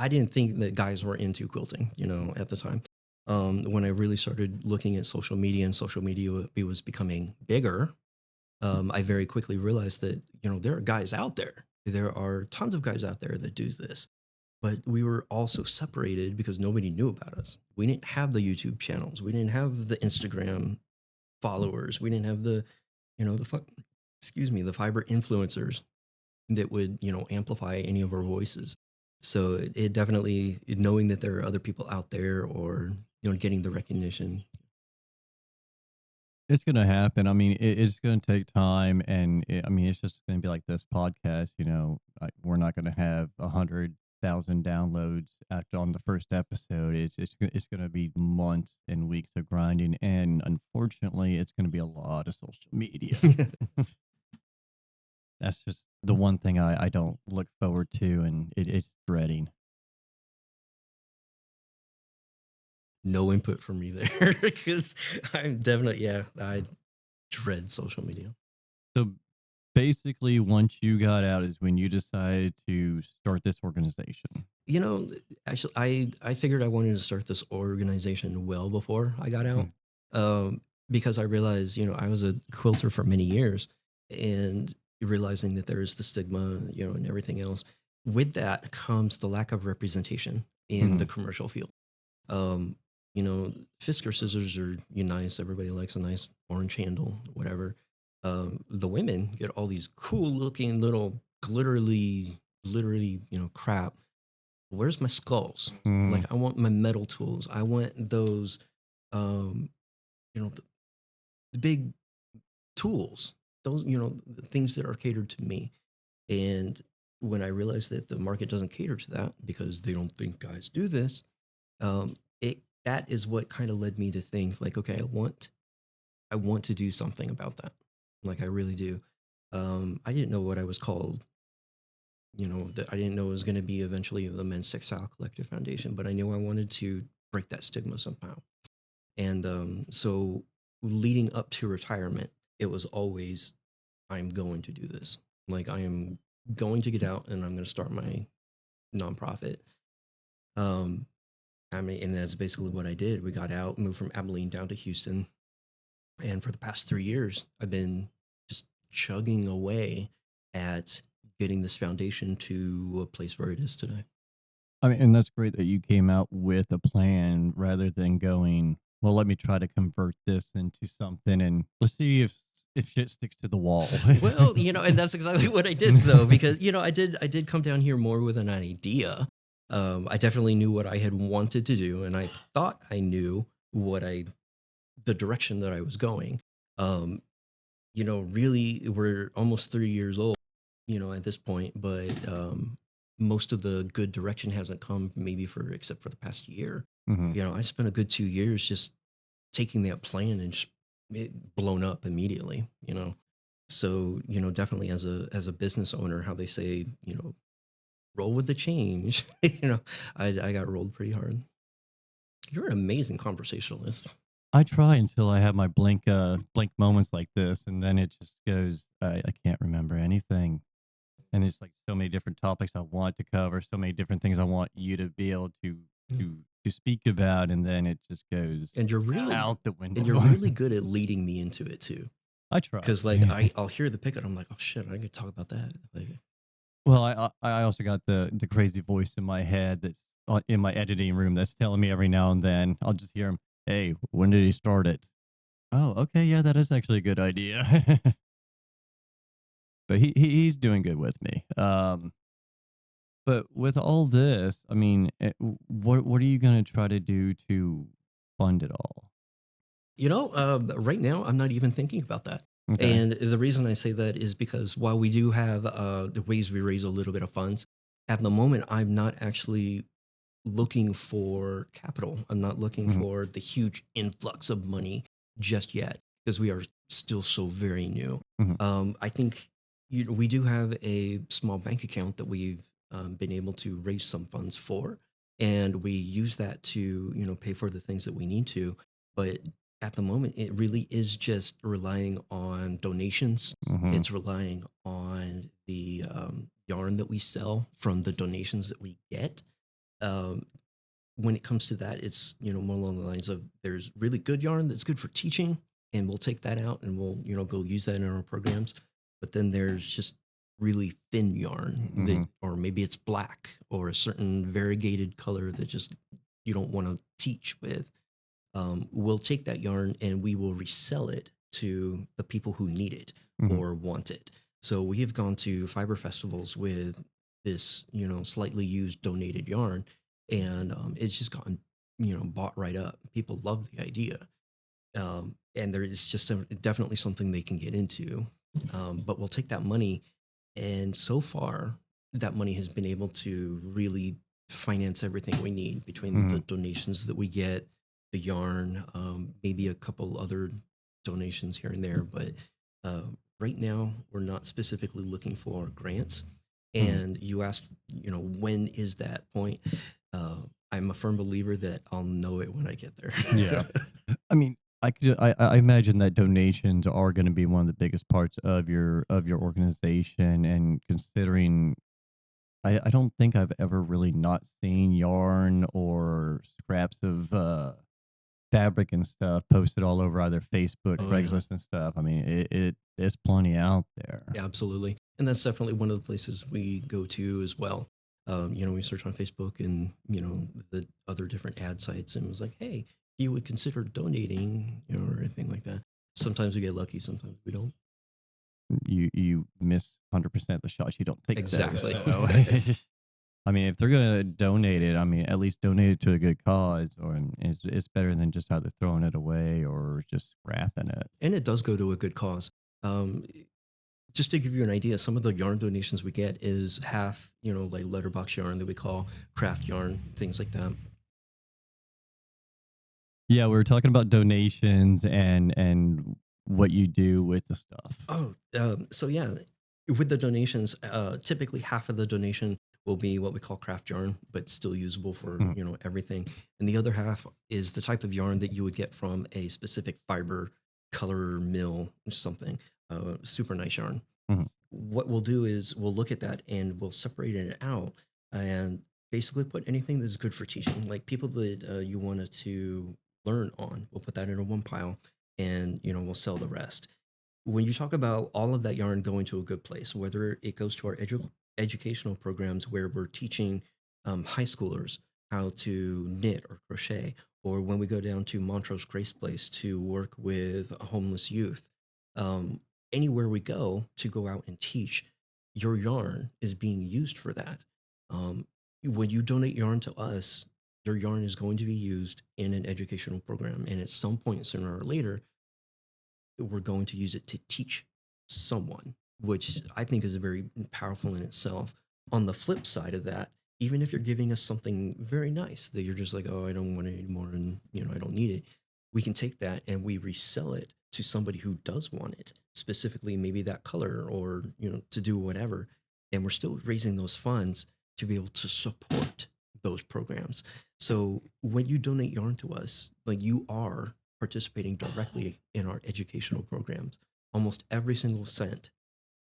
didn't think that guys were into quilting, at the time. When I really started looking at social media, and social media was becoming bigger, I very quickly realized that, there are guys out there. There are tons of guys out there that do this. But we were also separated because nobody knew about us. We didn't have the YouTube channels. We didn't have the Instagram followers. We didn't have excuse me, the fiber influencers that would, amplify any of our voices. So it definitely, knowing that there are other people out there, or, getting the recognition. It's gonna happen. I mean, it's gonna take time, and I mean, it's just gonna be like this podcast. We're not gonna have 100 1,000 downloads after on the first episode, it's going to be months and weeks of grinding, and unfortunately, it's going to be a lot of social media. That's just the one thing I don't look forward to, and it's dreading. No input from me there because I'm definitely, yeah, I dread social media. So basically, once you got out is when you decided to start this organization. You know, actually, I figured I wanted to start this organization well before I got out, because I realized, I was a quilter for many years, and realizing that there is the stigma, and everything else. With that comes the lack of representation in the commercial field. Um, Fisker scissors are nice. Everybody likes a nice orange handle, whatever. The women get all these cool looking little glittery, crap. Where's my skulls? Mm. Like, I want my metal tools. I want those, um, the big tools. Those, the things that are catered to me. And when I realized that the market doesn't cater to that because they don't think guys do this, that is what kind of led me to think like, okay, I want to do something about that. Like, I really do. I didn't know what I was called. That I didn't know it was going to be eventually the Men's Textile Collective Foundation, but I knew I wanted to break that stigma somehow. And so leading up to retirement, it was always, I'm going to do this. Like, I am going to get out and I'm going to start my nonprofit. And that's basically what I did. We got out, moved from Abilene down to Houston. And for the past 3 years, I've been just chugging away at getting this foundation to a place where it is today. I mean, and that's great that you came out with a plan rather than going, well, let me try to convert this into something and let's see if shit sticks to the wall. Well, and that's exactly what I did though, because I did come down here more with an idea. I definitely knew what I had wanted to do, and I thought I knew the direction that I was going. Really, we're almost 3 years old, at this point, but most of the good direction hasn't come except for the past year. I spent a good 2 years just taking that plan and just it blown up immediately, So, definitely as a business owner, how they say, roll with the change, I got rolled pretty hard. You're an amazing conversationalist. I try until I have my blank moments like this, and then it just goes, I can't remember anything. And there's like so many different topics I want to cover, so many different things I want you to be able to speak about, and then it just goes And you're really out the window. And you're really good at leading me into it too. I try. Because like I'll hear the pickup, I'm like, oh shit, I could talk about that. Like, well, I also got the crazy voice in my head that's in my editing room that's telling me every now and then. I'll just hear him, hey, when did he start it? Oh, okay, yeah, that is actually a good idea. But he's doing good with me. But with all this, I mean, what are you going to try to do to fund it all? right now I'm not even thinking about that. Okay. And the reason I say that is because while we do have the ways we raise a little bit of funds, at the moment I'm not actually looking for capital. I'm not looking for the huge influx of money just yet because we are still so very new. I think we do have a small bank account that we've been able to raise some funds for, and we use that to pay for the things that we need to. But at the moment, it really is just relying on donations. It's relying on the yarn that we sell from the donations that we get. When it comes to that, it's more along the lines of there's really good yarn that's good for teaching, and we'll take that out and we'll go use that in our programs. But then there's just really thin yarn that, or maybe it's black or a certain variegated color that just you don't want to teach with. We'll take that yarn and we will resell it to the people who need it or want it. So we have gone to fiber festivals with this, slightly used donated yarn, and it's just gotten, bought right up. People love the idea. And there is just definitely something they can get into. But we'll take that money, and so far, that money has been able to really finance everything we need between the Mhm. donations that we get, the yarn, maybe a couple other donations here and there. But uh, right now, we're not specifically looking for grants. Mhm. And you asked, when is that point? Uh, I'm a firm believer that I'll know it when I get there. Yeah. I mean, I imagine that donations are gonna be one of the biggest parts of your organization, and considering I don't think I've ever really not seen yarn or scraps of, fabric and stuff posted all over either Facebook, Oh yeah. Craigslist, and stuff. I mean, it's plenty out there. Yeah, absolutely. And that's definitely one of the places we go to as well. We search on Facebook and, the other different ad sites and it was like, hey, you would consider donating, or anything like that. Sometimes we get lucky, sometimes we don't. You miss 100% the shots you don't take, though, Exactly. so I mean, if they're gonna donate it, I mean, at least donate it to a good cause, or it's better than just either throwing it away or just scrapping it. And it does go to a good cause. Um, just to give you an idea, some of the yarn donations we get is half, like letterbox yarn that we call craft yarn, things like that. Yeah, we were talking about donations and what you do with the stuff. Oh, so yeah, with the donations, typically half of the donation will be what we call craft yarn, but still usable for Mhm, everything, and the other half is the type of yarn that you would get from a specific fiber color mill or something. Super nice yarn. mhm. What we'll do is we'll look at that and we'll separate it out and basically put anything that's good for teaching, like people that you wanted to learn on. We'll put that in a one pile, and we'll sell the rest. When you talk about all of that yarn going to a good place, whether it goes to our educational programs where we're teaching high schoolers how to knit or crochet, or when we go down to Montrose Grace Place to work with homeless youth, um, anywhere we go to go out and teach, your yarn is being used for that. Um, when you donate yarn to us, your yarn is going to be used in an educational program, and at some point sooner or later we're going to use it to teach someone, which I think is very powerful in itself. On the flip side of that, even if you're giving us something very nice that you're just like, oh, I don't want it anymore, and I don't need it, we can take that and we resell it to somebody who does want it, specifically maybe that color, or to do whatever, and we're still raising those funds to be able to support those programs. So when you donate yarn to us, like, you are participating directly in our educational programs. Almost every single cent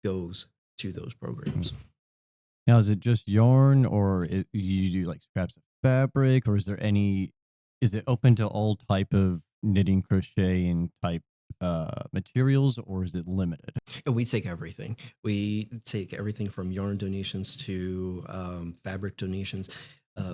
goes to those Mhm. programs. Now, is it just yarn, or you do like scraps of fabric, or is it open to all type of knitting, crochet, and type materials, or is it limited? And we take everything. We take everything from yarn donations to fabric donations.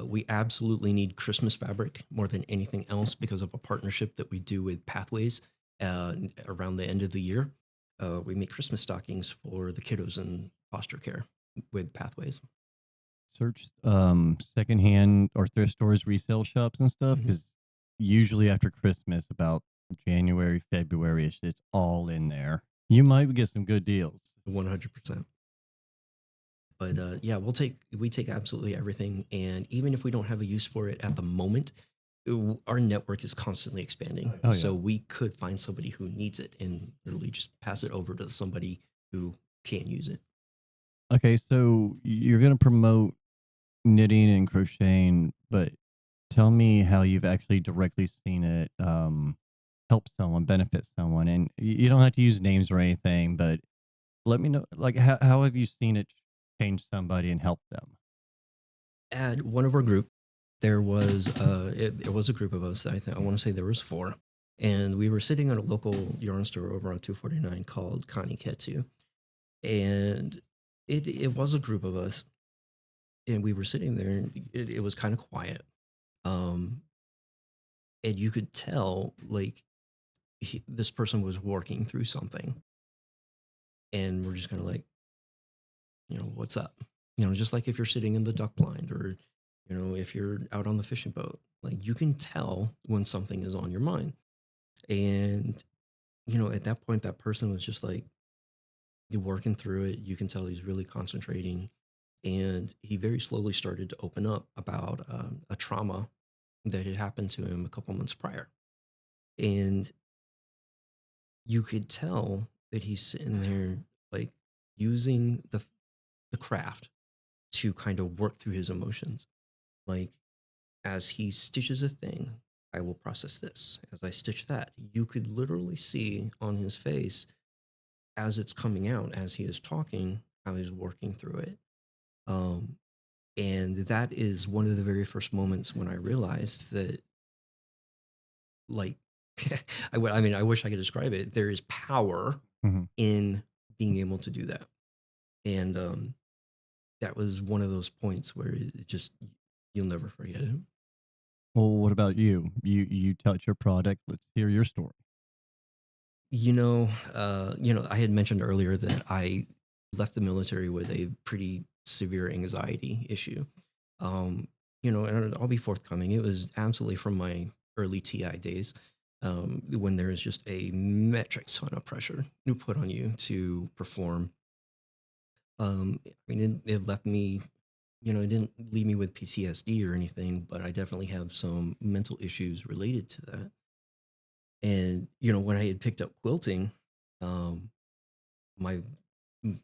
We absolutely need Christmas fabric more than anything else because of a partnership that we do with Pathways around the end of the year. We make Christmas stockings for the kiddos in foster care with Pathways. Search secondhand or thrift stores, resale shops, and stuff, Mhm. because usually after Christmas, about January, February, it's all in there. You might get some good deals. 100%. But yeah, we take absolutely everything, and even if we don't have a use for it at the moment, our network is constantly expanding. Oh yeah. So we could find somebody who needs it and literally just pass it over to somebody who can use it. Okay, so you're gonna promote knitting and crocheting, but tell me how you've actually directly seen it help someone, benefit someone, and you don't have to use names or anything, but let me know, like, how have you seen it change somebody and help them? At one of our group, there was it was a group of us. I want to say there was four, and we were sitting at a local yarn store over on 249 called Connie Ketsu, and it was a group of us, and we were sitting there, and it was kind of quiet. Um, and you could tell, like, this person was working through something, and we're just kind of like, what's up? Just like if you're sitting in the duck blind, or if you're out on the fishing boat, like, you can tell when something is on your mind. And at that point, that person was just like, you're working through it. You can tell he's really concentrating. And he very slowly started to open up about a trauma that had happened to him a couple months prior. And you could tell that he's sitting there, like, using the craft to kind of work through his emotions. Like, as he stitches a thing, I will process this. As I stitch that, you could literally see on his face as it's coming out, as he is talking, how he's working through it. Um, and that is one of the very first moments when I realized that, like, I mean, I wish I could describe it. There is power Mhm. in being able to do that. And that was one of those points where it just, you'll never forget it. Well, what about you? You touch your product. Let's hear your story. I had mentioned earlier that I left the military with a pretty severe anxiety issue. Um, and I'll be forthcoming. It was absolutely from my early TI days, when there is just a metric ton of pressure to put on you to perform. I mean, it left me, it didn't leave me with PTSD or anything, but I definitely have some mental issues related to that. And, when I had picked up quilting, um, my mm,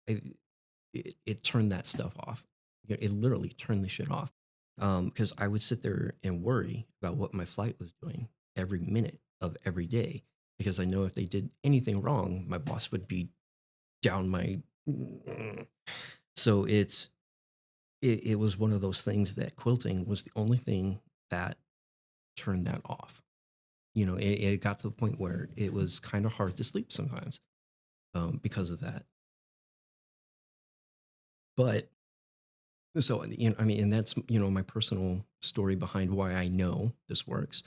it turned that stuff off. It literally turned the shit off. Because I would sit there and worry about what my flight was doing every minute of every day. Because I know if they did anything wrong, my boss would be down my. So it was one of those things that quilting was the only thing that turned that off. It got to the point where it was kind of hard to sleep sometimes, because of that. But so, I mean, and that's, my personal story behind why I know this works.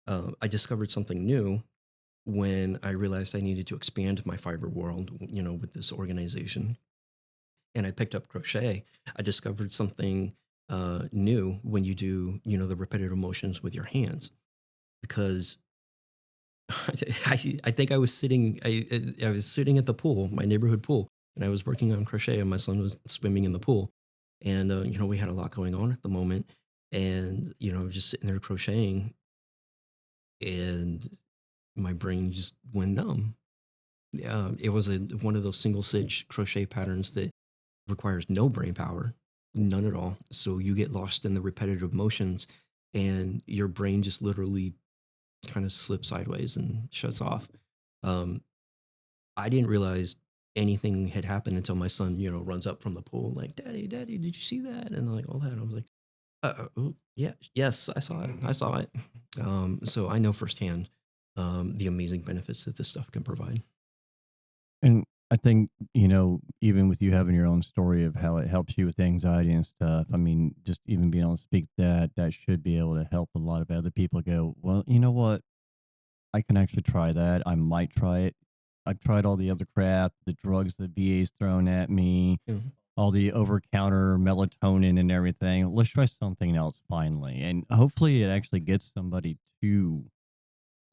I discovered something new when I realized I needed to expand my fiber world, with this organization. And I picked up crochet. I discovered something new when you do, the repetitive motions with your hands, because I think I was sitting at the pool, my neighborhood pool, and I was working on crochet, and my son was swimming in the pool, and we had a lot going on at the moment, and I was just sitting there crocheting, and my brain just went numb. It was one of those single stitch crochet patterns that requires no brain power, none at all. So you get lost in the repetitive motions, and your brain just literally kind of slips sideways and shuts off. Um, I didn't realize anything had happened until my son, runs up from the pool like, "Daddy, Daddy, did you see that?" And like all that. I was like, oh, yeah, yes, I saw it. I saw it." So I know firsthand the amazing benefits that this stuff can provide. And I think, even with you having your own story of how it helps you with anxiety and stuff, I mean, just even being able to speak that, that should be able to help a lot of other people go, well, you know what? I can actually try that. I might try it. I've tried all the other crap, the drugs the VA's thrown at me, Mhm. all the over counter melatonin and everything. Let's try something else finally. And hopefully it actually gets somebody to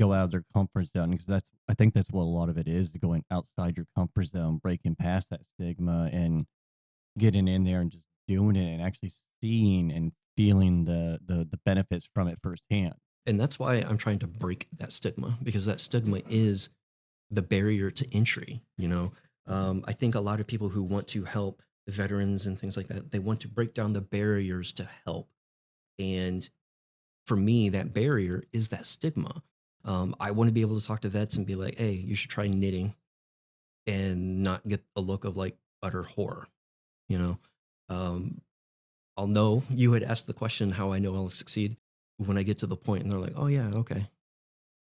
go out of their comfort zone, because I think that's what a lot of it is, going outside your comfort zone, breaking past that stigma and getting in there and just doing it and actually seeing and feeling the benefits from it firsthand. And that's why I'm trying to break that stigma, because that stigma is the barrier to entry. I think a lot of people who want to help veterans and things like that, they want to break down the barriers to help. And for me, that barrier is that stigma. I want to be able to talk to vets and be like, "Hey, you should try knitting," and not get a look of like utter horror. You know, um, I'll know you had asked the question how I know I'll succeed when I get to the point and they're like, "Oh yeah, okay."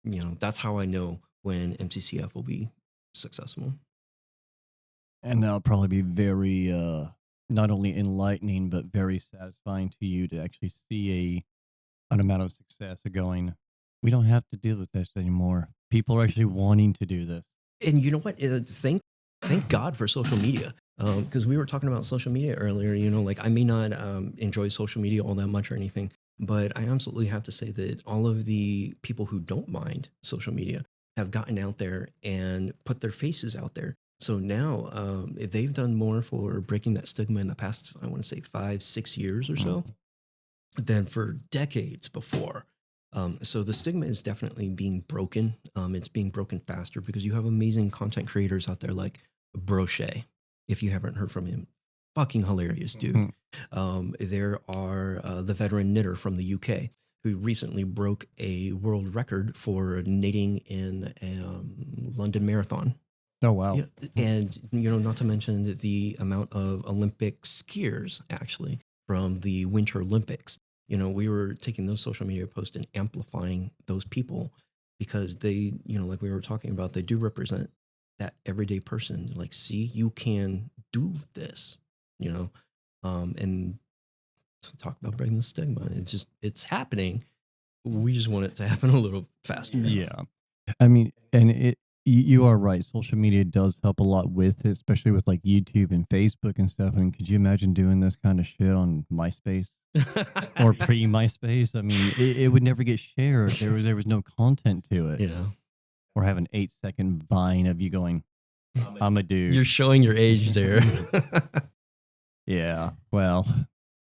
That's how I know when MTCF will be successful. And that'll probably be very, not only enlightening, but very satisfying to you to actually see an amount of success of going, we don't have to deal with this anymore. People are actually wanting to do this. And you know what? Thank God for social media. Because we were talking about social media earlier. Like, I may not enjoy social media all that much or anything, but I absolutely have to say that all of the people who don't mind social media have gotten out there and put their faces out there So now they've done more for breaking that stigma in the past, I want to say 5, 6 years or Mm. so, than for decades before. So the stigma is definitely being broken. It's being broken faster because you have amazing content creators out there like Brochet. If you haven't heard from him, fucking hilarious dude. Mm. There are the veteran knitter from the UK who recently broke a world record for knitting in a London Marathon. Oh, wow. Yeah, and not to mention the amount of Olympic skiers actually from the Winter Olympics. We were taking those social media posts and amplifying those people because they, like we were talking about, they do represent that everyday person. Like, see, you can do this, you know, and to talk about breaking the stigma. It's happening. We just want it to happen a little faster. Yeah. I mean, and you are right. Social media does help a lot with it, especially with like YouTube and Facebook and stuff. And could you imagine doing this kind of shit on MySpace or pre MySpace? I mean, it would never get shared. There was no content to it. you know. Or have an 8-second vine of you going, I'm a dude. You're showing your age there. Yeah. Well,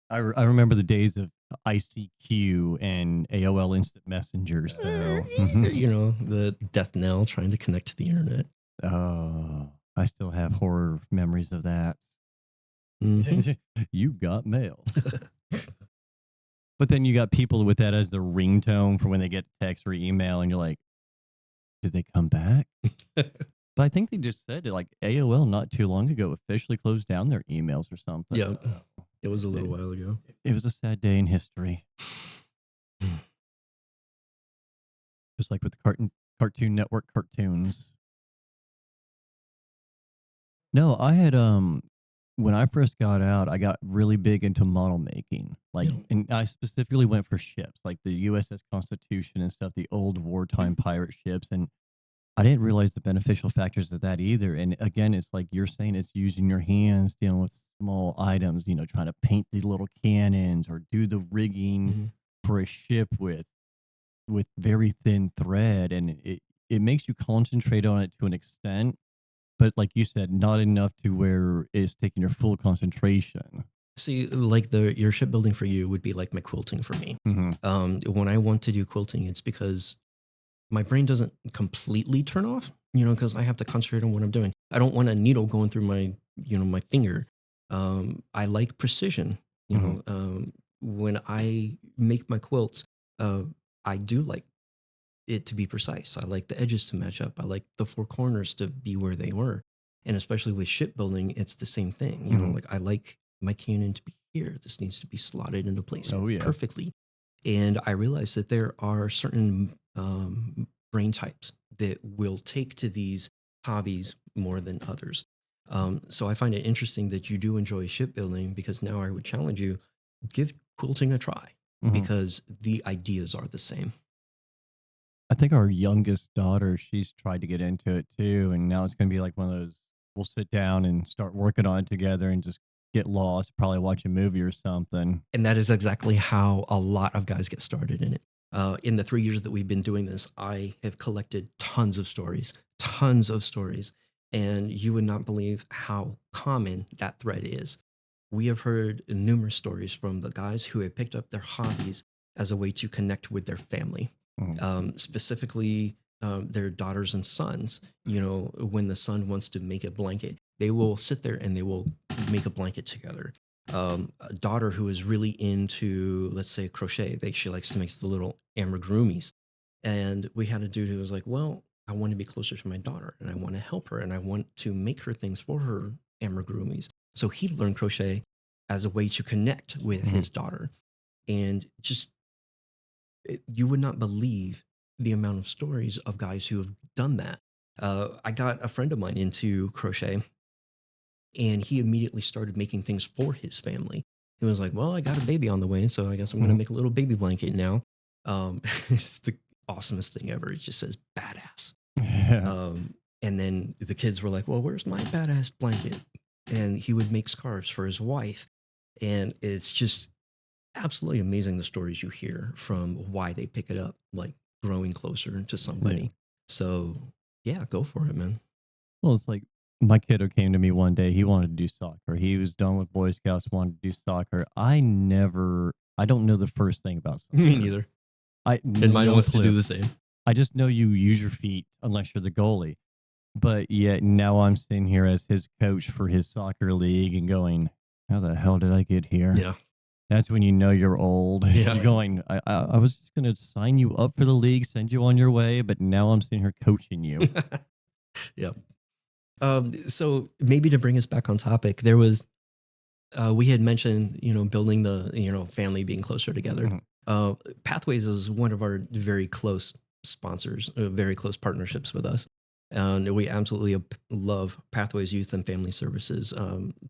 I remember the days of ICQ and AOL Instant Messenger. So, The death knell trying to connect to the internet. oh, I still have horror memories of that. Mhm. You got mail. But then you got people with that as their ringtone for when they get text or email, and you're like, did they come back? But I think they just said it, like AOL not too long ago officially closed down their emails or something. Yeah, it was a little while ago. It was a sad day in history. Just like with the Cartoon Network cartoons. No, I had when I first got out, I got really big into model making. Like, Yeah. and I specifically went for ships, like the USS Constitution and stuff, the old wartime pirate ships. And I didn't realize the beneficial factors of that either. And again, it's like you're saying, it's using your hands, dealing with small items, trying to paint the little cannons or do the rigging Mhm. for a ship with very thin thread. And it makes you concentrate on it to an extent. But like you said, not enough to where it's taking your full concentration. See, like your shipbuilding for you would be like my quilting for me. Mm-hmm. When I want to do quilting, it's because my brain doesn't completely turn off, because I have to concentrate on what I'm doing. I don't want a needle going through my finger. I like precision. When I make my quilts, I do like it to be precise. I like the edges to match up. I like the four corners to be where they were. And especially with shipbuilding, it's the same thing. Mhm. Like I like my cannon to be here. This needs to be slotted into place Oh, yeah. perfectly. And I realized that there are certain brain types that will take to these hobbies more than others. So I find it interesting that you do enjoy shipbuilding because now I would challenge you, give quilting a try Mhm. because the ideas are the same. I think our youngest daughter, she's tried to get into it too. And now it's going to be like one of those, we'll sit down and start working on it together and just get lost, probably watch a movie or something. And that is exactly how a lot of guys get started in it. In the 3 years that we've been doing this, I have collected tons of stories, tons of stories. And you would not believe how common that thread is. We have heard numerous stories from the guys who have picked up their hobbies as a way to connect with their family, specifically their daughters and sons. When the son wants to make a blanket, they will sit there and they will make a blanket together. A daughter who is really into, let's say, crochet, she likes to make the little amigurumis. And we had a dude who was like, well, I want to be closer to my daughter and I want to help her and I want to make her things for her amigurumis. So he learned crochet as a way to connect with his daughter. And just, you would not believe the amount of stories of guys who have done that. I got a friend of mine into crochet and he immediately started making things for his family. He was like, well, I got a baby on the way, so I guess I'm going to make a little baby blanket now. It's the awesomest thing ever. It just says badass. Yeah. And then the kids were like, well, where's my badass blanket? And he would make scarves for his wife. And it's just absolutely amazing the stories you hear from why they pick it up, like growing closer to somebody. Yeah. So yeah, go for it, man. Well, it's like My kiddo came to me one day. He wanted to do soccer. He was done with Boy Scouts, wanted to do soccer. I don't know the first thing about Me soccer. neither. I And mine no wants to do clue. the same. I just know you use your feet unless you're the goalie. But yet now I'm sitting here as his coach for his soccer league and going, how the hell did I get here? Yeah. That's when you know you're old. Yeah. You're going, I was just going to sign you up for the league, send you on your way, but now I'm sitting here coaching you. Yeah. So maybe to bring us back on topic, there was we had mentioned, building the, family being closer together. Mhm. Pathways is one of our very close sponsors, very close partnerships with us. And we absolutely love Pathways Youth and Family Services,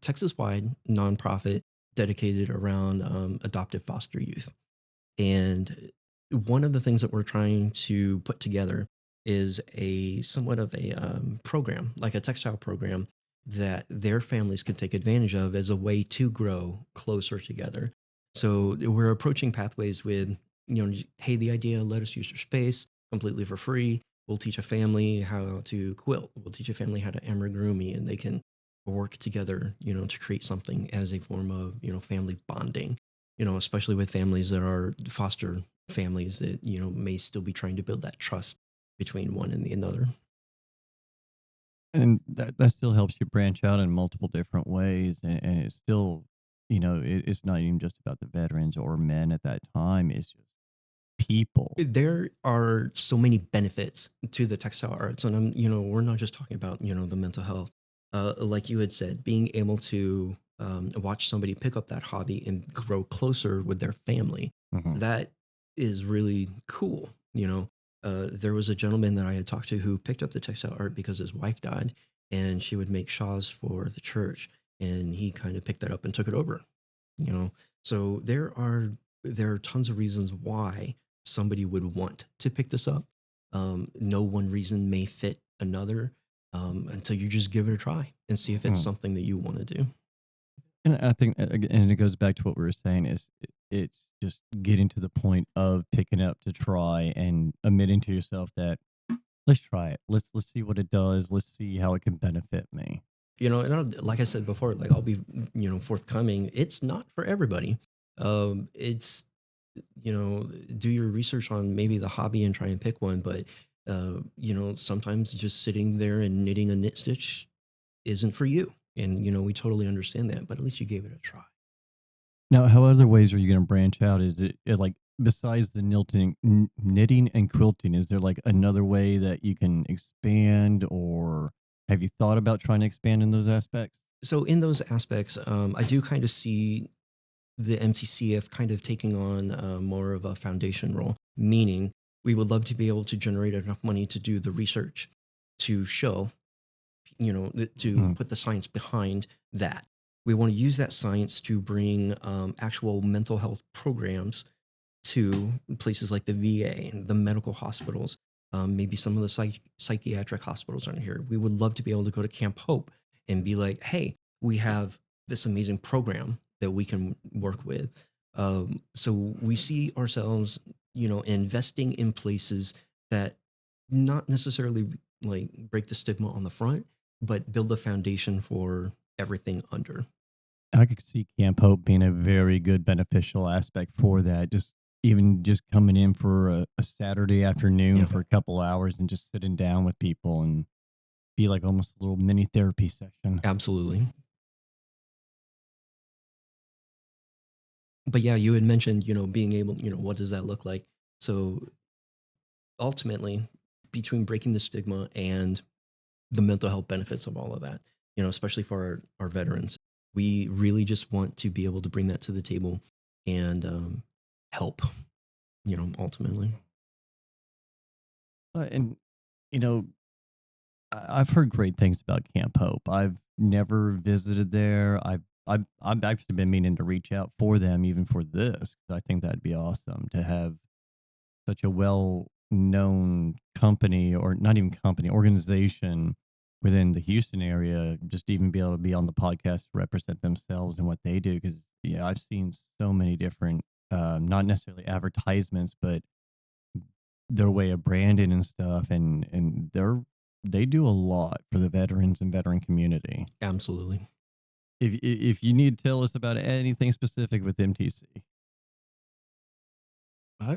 Texas wide nonprofit dedicated around adoptive foster youth. And one of the things that we're trying to put together is a somewhat of a program, like a textile program that their families can take advantage of as a way to grow closer together. So we're approaching Pathways with, hey, the idea, let us use your space completely for free. We'll teach a family how to quilt. We'll teach a family how to amigurumi, and they can work together, to create something as a form of, family bonding, especially with families that are foster families that, may still be trying to build that trust between one and the another. And that still helps you branch out in multiple different ways. And it's still, it's not even just about the veterans or men at that time. It's just people. There are so many benefits to the textile arts, and we're not just talking about, the mental health. Like you had said, being able to watch somebody pick up that hobby and grow closer with their family, Mhm. that is really cool. There was a gentleman that I had talked to who picked up the textile art because his wife died, and she would make shawls for the church, and he kind of picked that up and took it over. you know so there are tons of reasons why somebody would want to pick this up. No one reason may fit another, until you just give it a try and see if it's Mm. something that you want to do. And I think, and it goes back to what we were saying is it's just getting to the point of picking up to try and admitting to yourself that let's try it. Let's see what it does. Let's see how it can benefit me. And like I said before, like I'll be, forthcoming. It's not for everybody. It's, do your research on maybe the hobby and try and pick one. But, sometimes just sitting there and knitting a knit stitch isn't for you. And, we totally understand that, but at least you gave it a try. Now, how other ways are you going to branch out? Is it like besides the knitting and quilting? Is there like another way that you can expand, or have you thought about trying to expand in those aspects? So in those aspects, I do kind of see the MTCF kind of taking on more of a foundation role, meaning we would love to be able to generate enough money to do the research to show, to Mm. put the science behind that. We want to use that science to bring actual mental health programs to places like the VA and the medical hospitals, maybe some of the psychiatric hospitals around here. We would love to be able to go to Camp Hope and be like, hey, we have this amazing program that we can work with. So we see ourselves, investing in places that not necessarily like break the stigma on the front, but build the foundation for everything under. I could see Camp Hope being a very good beneficial aspect for that. Just even just coming in for a Saturday afternoon Yeah, for a couple hours and just sitting down with people and be like almost a little mini therapy session. absolutely. But yeah, you had mentioned, being able, what does that look like? So ultimately, between breaking the stigma and the mental health benefits of all of that, especially for our veterans, we really just want to be able to bring that to the table and help, ultimately. And you know, I've heard great things about Camp Hope. I've never visited there. I've actually been meaning to reach out for them even for this. 'Cause I think that'd be awesome to have such a well known company, or not even company, organization within the Houston area, just even be able to be on the podcast to represent themselves and what they do. Because yeah, I've seen so many different, not necessarily advertisements, but their way of branding and stuff, and they're they do a lot for the veterans and veteran community. Absolutely. If you need to tell us about anything specific with MTC.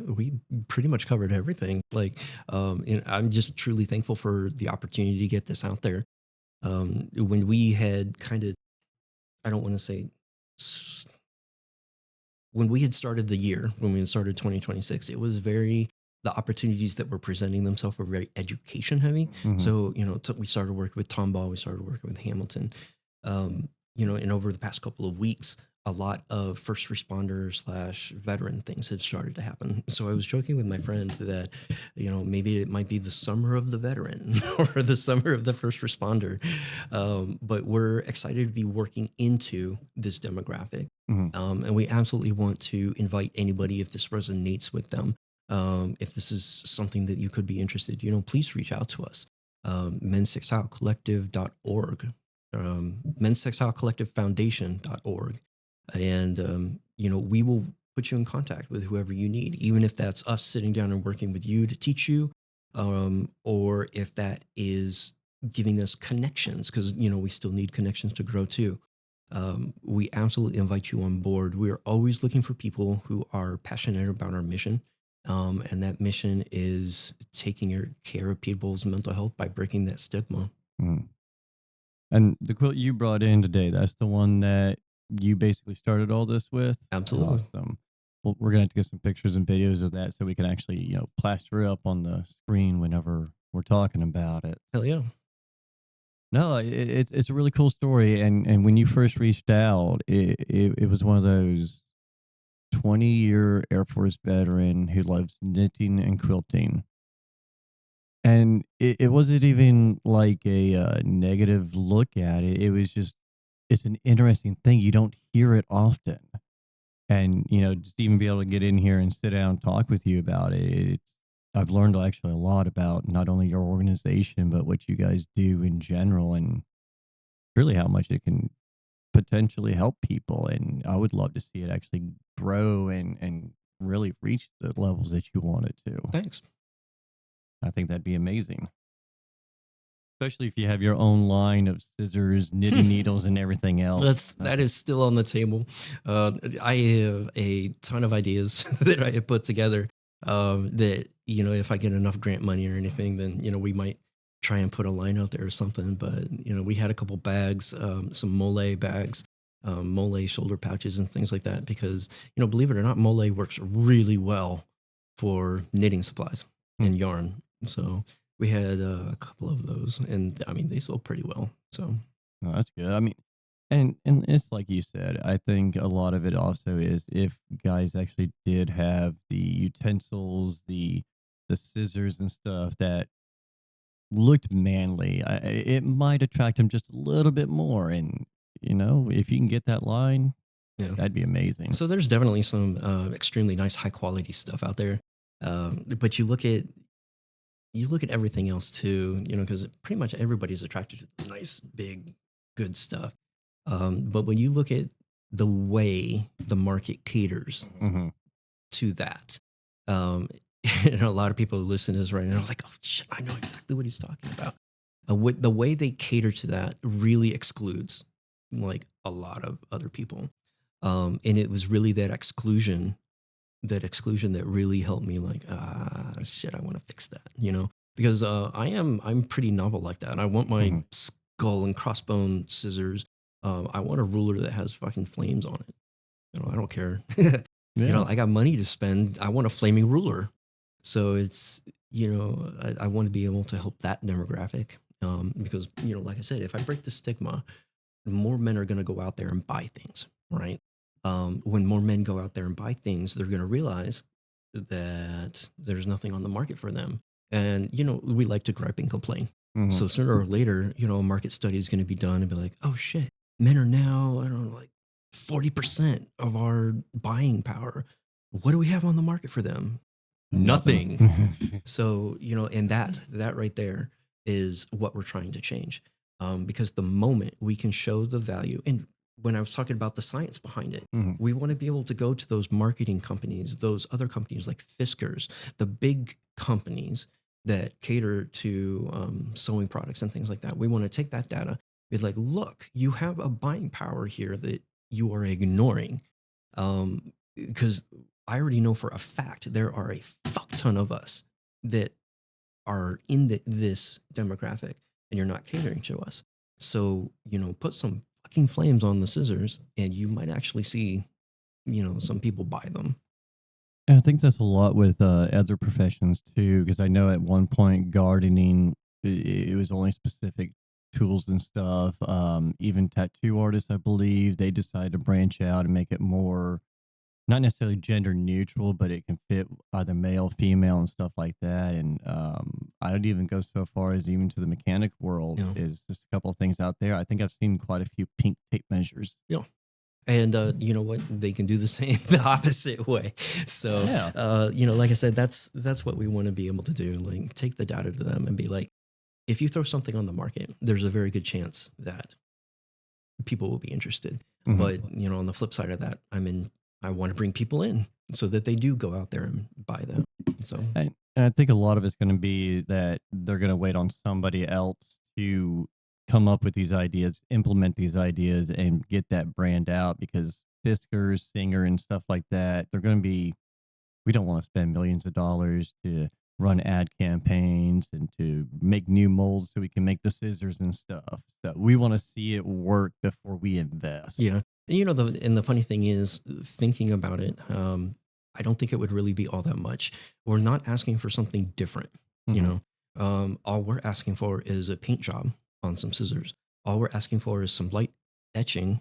We pretty much covered everything. Like, and I'm just truly thankful for the opportunity to get this out there. When we had kind of, I don't want to say, s- when we had started the year, when we had started 2026, it was very, the opportunities that were presenting themselves were very education heavy. Mhm. So, we started working with Tomball, we started working with Hamilton. And over the past couple of weeks, a lot of first responder slash veteran things have started to happen. So I was joking with my friend that, maybe it might be the summer of the veteran or the summer of the first responder. But we're excited to be working into this demographic. Mhm. And we absolutely want to invite anybody if this resonates with them. If this is something that you could be interested, please reach out to us. menstextilecollective.org, Men's Textile Collective Foundation.org. And, we will put you in contact with whoever you need, even if that's us sitting down and working with you to teach you, or if that is giving us connections, because, we still need connections to grow too. We absolutely invite you on board. We are always looking for people who are passionate about our mission. And that mission is taking care of people's mental health by breaking that stigma. Mhm. And the quilt you brought in today, that's the one that you basically started all this with? Absolutely. Awesome. Well, we're gonna have to get some pictures and videos of that so we can actually, plaster it up on the screen whenever we're talking about it. Hell yeah. No, it's a really cool story, and when you first reached out, it was one of those 20-year Air Force veteran who loves knitting and quilting. And it wasn't even like a, negative look at it. It was just it's an interesting thing. You don't hear it often. And, just even be able to get in here and sit down and talk with you about it, I've learned actually a lot about not only your organization, but what you guys do in general and really how much it can potentially help people. And I would love to see it actually grow and really reach the levels that you want it to. Thanks. I think that'd be amazing. Especially if you have your own line of scissors, knitting needles, and everything else. That is still on the table. I have a ton of ideas that I have put together. That if I get enough grant money or anything, then we might try and put a line out there or something. But we had a couple bags, some mole bags, mole shoulder pouches, and things like that. Because believe it or not, mole works really well for knitting supplies and yarn. So we had a couple of those, and I mean they sold pretty well. So Oh, that's good. I mean, and it's like you said. I think a lot of it also is if guys actually did have the utensils, the scissors and stuff that looked manly, it might attract them just a little bit more. And if you can get that line, yeah. that'd be amazing. So there's definitely some extremely nice, high quality stuff out there. But you look at everything else too, because pretty much everybody's attracted to the nice, big, good stuff. But when you look at the way the market caters Hmm. to that, um, and a lot of people listen to this right now are like, oh shit, I know exactly what he's talking about. The way they cater to that really excludes like a lot of other people. And it was really that exclusion that really helped me like, shit, I want to fix that, because I'm pretty novel like that. I want my Hmm. skull and crossbone scissors. I want a ruler that has fucking flames on it. I don't care. Yeah. I got money to spend. I want a flaming ruler. So it's, I want to be able to help that demographic. Because, like I said, if I break the stigma, more men are going to go out there and buy things, right? When more men go out there and buy things, they're going to realize that there's nothing on the market for them. And, we like to gripe and complain. Hmm. So sooner or later, a market study is going to be done and be like, oh shit, men are now, I don't know, like 40% of our buying power. What do we have on the market for them? Nothing. So, and that right there is what we're trying to change. Because the moment we can show the value, and when I was talking about the science behind it, Hmm. we want to be able to go to those marketing companies, those other companies like Fiskars, the big companies, that cater to sewing products and things like that. We want to take that data, be like, look, you have a buying power here that you are ignoring. Because I already know for a fact there are a fuck ton of us that are in this demographic and you're not catering to us. So, put some fucking flames on the scissors and you might actually see, some people buy them. And I think that's a lot with other professions too, because I know at one point gardening, it was only specific tools and stuff. Even tattoo artists, I believe, they decided to branch out and make it more not necessarily gender neutral, but it can fit either male, female, and stuff like that. And I don't even go so far as even to the mechanic world. Yeah. Is just a couple of things out there. I think I've seen quite a few pink tape measures. Yeah. And you know what? They can do the same, the opposite way. So, Yeah. like I said, that's what we want to be able to do. Like, take the data to them and be like, if you throw something on the market, there's a very good chance that people will be interested. Mhm. But on the flip side of that, I want to bring people in so that they do go out there and buy them. So, And I think a lot of it's going to be that they're going to wait on somebody else to come up with these ideas, implement these ideas, and get that brand out because Fiskars, Singer, and stuff like that, they're going to be, we don't want to spend millions of dollars to run ad campaigns and to make new molds so we can make the scissors and stuff. So we want to see it work before we invest. yeah. And the funny thing is, thinking about it, I don't think it would really be all that much. We're not asking for something different. Mhm. All we're asking for is a paint job on some scissors. All we're asking for is some light etching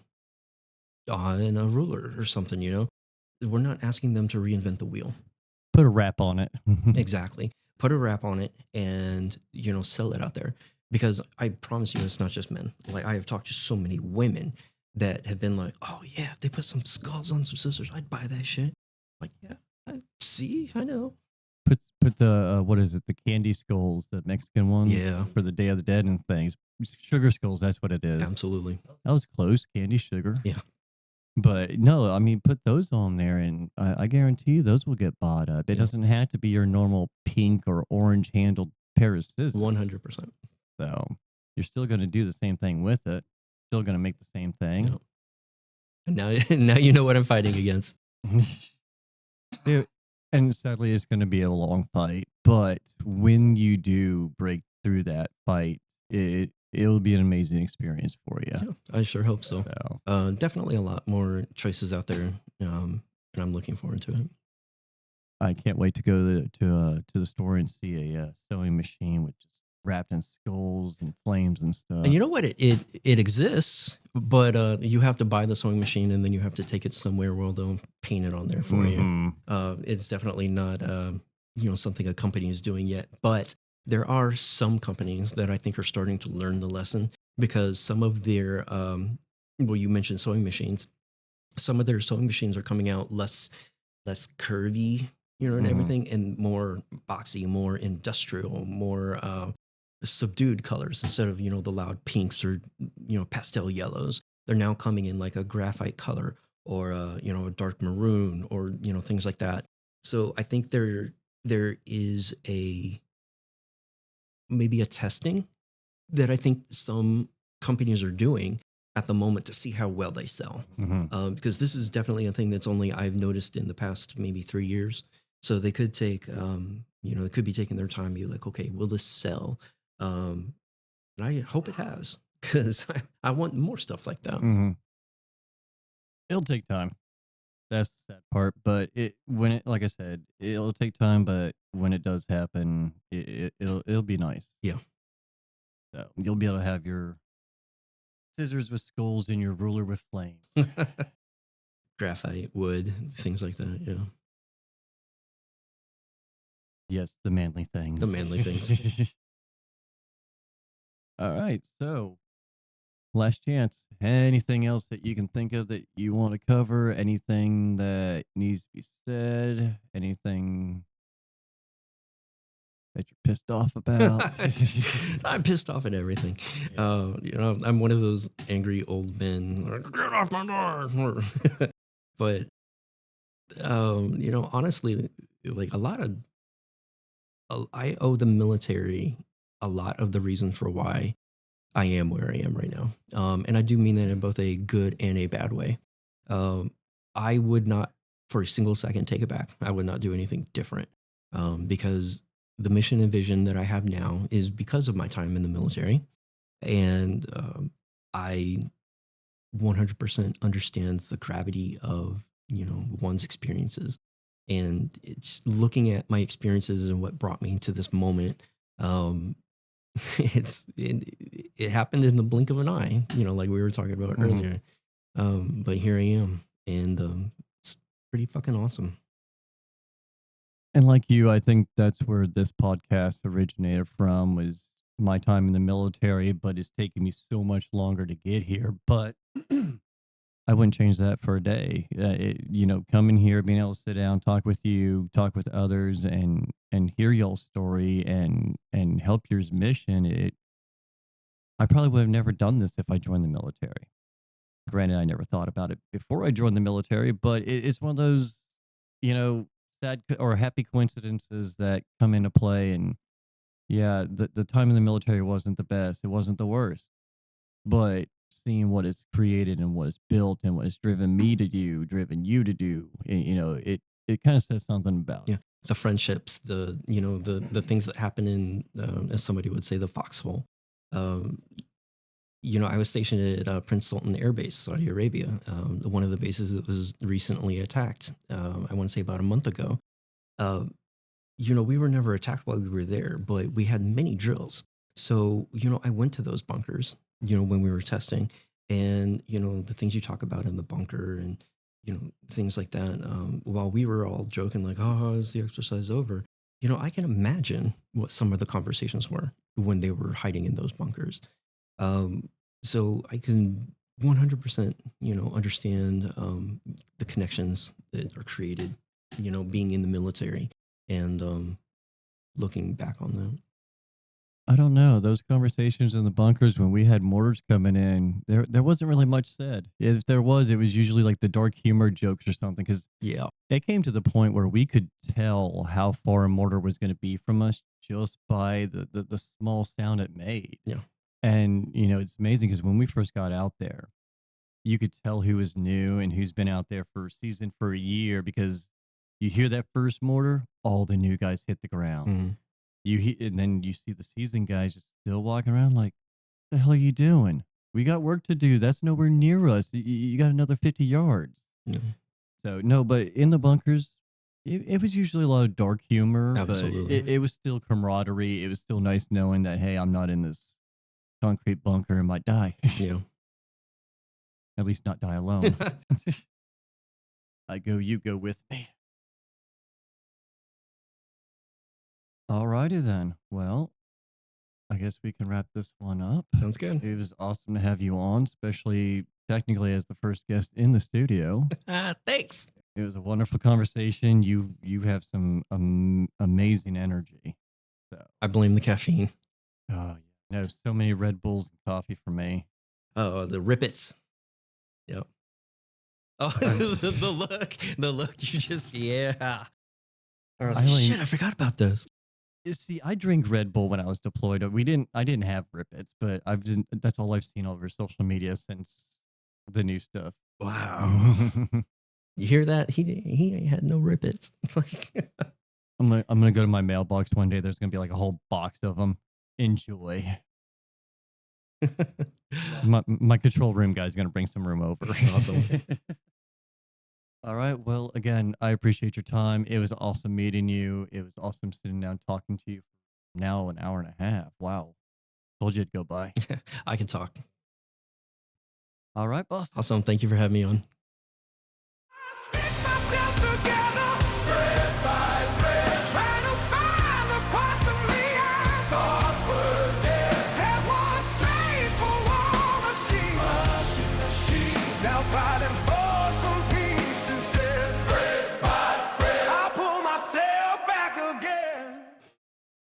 on a ruler or something. We're not asking them to reinvent the wheel. Put a wrap on it. Exactly. Put a wrap on it and, sell it out there. Because I promise you, it's not just men. Like, I have talked to so many women that have been like, oh, yeah, if they put some skulls on some scissors, I'd buy that shit. Like, yeah, I know. Put the what is it? The candy skulls, the Mexican ones, Yeah, for the Day of the Dead and things. Sugar skulls, that's what it is. absolutely. That was close, candy sugar. Yeah. But no, I mean, put those on there, and I guarantee you those will get bought up. It Yeah. doesn't have to be your normal pink or orange handled pair of scissors. 100%. So you're still going to do the same thing with it. Still going to make the same thing. Yeah. And now you know what I'm fighting against. And sadly, it's going to be a long fight. But when you do break through that fight, it'll be an amazing experience for you. Yeah, I sure hope so. So Definitely a lot more choices out there, and I'm looking forward to it. I can't wait to go to the store and see a sewing machine with just wrapped in skulls and flames and stuff. And you know what? It exists, but you have to buy the sewing machine and then you have to take it somewhere where they'll paint it on there for you. Mhm. It's definitely not something a company is doing yet, but there are some companies that I think are starting to learn the lesson because some of their well, you mentioned sewing machines. Some of their sewing machines are coming out less curvy, and Mhm. everything, and more boxy, more industrial, more subdued colors instead of the loud pinks or pastel yellows. They're now coming in like a graphite color or a dark maroon or things like that. So I think there is maybe a testing that I think some companies are doing at the moment to see how well they sell. Mhm. Because this is definitely a thing that's only I've noticed in the past maybe 3 years. So they could take, it could be taking their time, be like, okay, will this sell? And I hope it has because I want more stuff like that. Mhm. It'll take time. That's the sad part. But like I said, it'll take time. But when it does happen, it'll be nice. Yeah. So you'll be able to have your scissors with skulls and your ruler with flames. Graphite, wood, things like that. Yeah. Yes, the manly things. The manly things. All right. So last chance. Anything else that you can think of that you want to cover? Anything that needs to be said? Anything that you're pissed off about? I'm pissed off at everything. Yeah. I'm one of those angry old men. Like, get off my door! But honestly, like a lot of I owe the military a lot of the reason for why I am where I am right now. And I do mean that in both a good and a bad way. Um, I would not, for a single second, take it back. I would not do anything different, because the mission and vision that I have now is because of my time in the military. And I 100% understand the gravity of, one's experiences. And it's looking at my experiences and what brought me to this moment. Um, it happened in the blink of an eye, like we were talking about Mhm. earlier. But here I am, and it's pretty fucking awesome. And like you, I think that's where this podcast originated from was my time in the military, but it's taken me so much longer to get here. But I wouldn't change that for a day. Coming here, being able to sit down, talk with you, talk with others, and hear y'all's story and help your's mission. I probably would have never done this if I joined the military. Granted, I never thought about it before I joined the military, but it's one of those, you know, or happy coincidences that come into play. And yeah, the time in the military wasn't the best. It wasn't the worst, but seeing what is created and what is built and what has driven me to do, driven you to do, it kind of says something about Yeah, it. the friendships, the things that happen in, as somebody would say, the foxhole. Um, I was stationed at Prince Sultan Air Base, Saudi Arabia, one of the bases that was recently attacked. I want to say about a month ago. Uh, we were never attacked while we were there, but we had many drills. So, I went to those bunkers, when we were testing, and, the things you talk about in the bunker and, things like that. While we were all joking, like, oh, is the exercise over? I can imagine what some of the conversations were when they were hiding in those bunkers. Um, so I can 100%, understand the connections that are created, being in the military and looking back on them. I don't know. Those conversations in the bunkers when we had mortars coming in, there wasn't really much said. If there was, it was usually like the dark humor jokes or something. Because Yeah. it came to the point where we could tell how far a mortar was going to be from us just by the small sound it made. Yeah. And it's amazing because when we first got out there, you could tell who was new and who's been out there for a season for a year because you hear that first mortar, all the new guys hit the ground. Mhm. And then you see the seasoned guys just still walking around like, the hell are you doing? We got work to do. That's nowhere near us. You got another 50 yards. Yeah. So no, but in the bunkers, it was usually a lot of dark humor, but Absolutely. it was still camaraderie. It was still nice knowing that, hey, I'm not in this concrete bunker and might die. Yeah. At least not die alone. I go, you go with me. Alrighty then. Well, I guess we can wrap this one up. Sounds good. It was awesome to have you on, especially technically as the first guest in the studio. Thanks. It was a wonderful conversation. You have some amazing energy. So, I blame the caffeine. oh yeah, no, so many Red Bulls and coffee for me. Oh, the rippets. Yep. Oh, the look. You just, yeah. Or like, shit, I forgot about those. See, I drink Red Bull when I was deployed. I didn't have Rippets, but that's all I've seen over social media since the new stuff. Wow. You hear that? He ain't had no rippets. I'm gonna go to my mailbox one day. There's gonna be like a whole box of them. Enjoy. My control room guy's gonna bring some room over. Awesome. All right. Well, again, I appreciate your time. It was awesome meeting you. It was awesome sitting down talking to you for now an hour and a half. Wow. Told you it'd go by. I can talk. All right, boss. Awesome. Thank you for having me on.